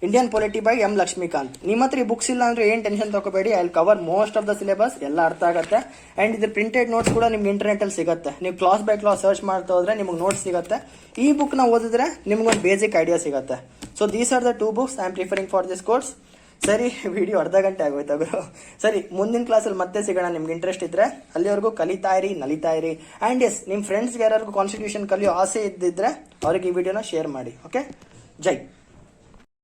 Indian polity by M Lakshmikanth. ನಿಮ್ಮ ಹತ್ರ ಈ ಬುಕ್ಸ್ ಇಲ್ಲ ಅಂದ್ರೆ ಏನ್ ಟೆನ್ಷನ್ ತಗೋಬೇಡಿ, I will cover most of the syllabus, ಎಲ್ಲ ಅರ್ಥ ಆಗುತ್ತೆ. ಅಂಡ್ ಇದ್ರ ಪ್ರಿಂಟೆಡ್ ನೋಟ್ಸ್ ಕೂಡ ನಿಮ್ಗೆ ಇಂಟರ್ನೆಟ್ ಅಲ್ಲಿ ಸಿಗುತ್ತೆ. ನೀವು ಕ್ಲಾಸ್ ಬೈ ಕ್ಲಾಸ್ ಸರ್ಚ್ ಮಾಡ್ತಾ ಹೋದ್ರೆ ನಿಮ್ಗೆ ನೋಟ್ಸ್ ಸಿಗುತ್ತೆ. ಈ ಬುಕ್ ನ ಓದಿದ್ರೆ ನಿಮ್ಗೊಂದು ಬೇಸಿಕ್ ಐಡಿಯಾ ಸಿಗುತ್ತೆ. So these are the 2 books I am preferring for this course. ಸರಿ, ವಿಡಿಯೋ ಅರ್ಧ ಗಂಟೆ ಆಗೋಯ್ತು ಗುರು. ಸರಿ, ಮುಂದಿನ ಕ್ಲಾಸಲ್ಲಿ ಮತ್ತೆ ಸಿಗೋಣ. ನಿಮ್ಗೆ ಇಂಟ್ರೆಸ್ಟ್ ಇದ್ರೆ ಅಲ್ಲಿವರೆಗೂ ಕಲಿತಾ ಇರಿ, ನಲಿತಾ ಇರಿ. ಅಂಡ್ ಎಸ್, ನಿಮ್ ಫ್ರೆಂಡ್ಸ್ಗೆ ಯಾರಿಗೂ ಕಾನ್ಸ್ಟಿಟ್ಯೂಷನ್ ಕಲಿಯೋ ಆಸೆ ಇದ್ದಿದ್ರೆ ಅವ್ರಿಗೆ ಈ ವಿಡಿಯೋನ ಶೇರ್ ಮಾಡಿ. ಓಕೆ, ಜೈ.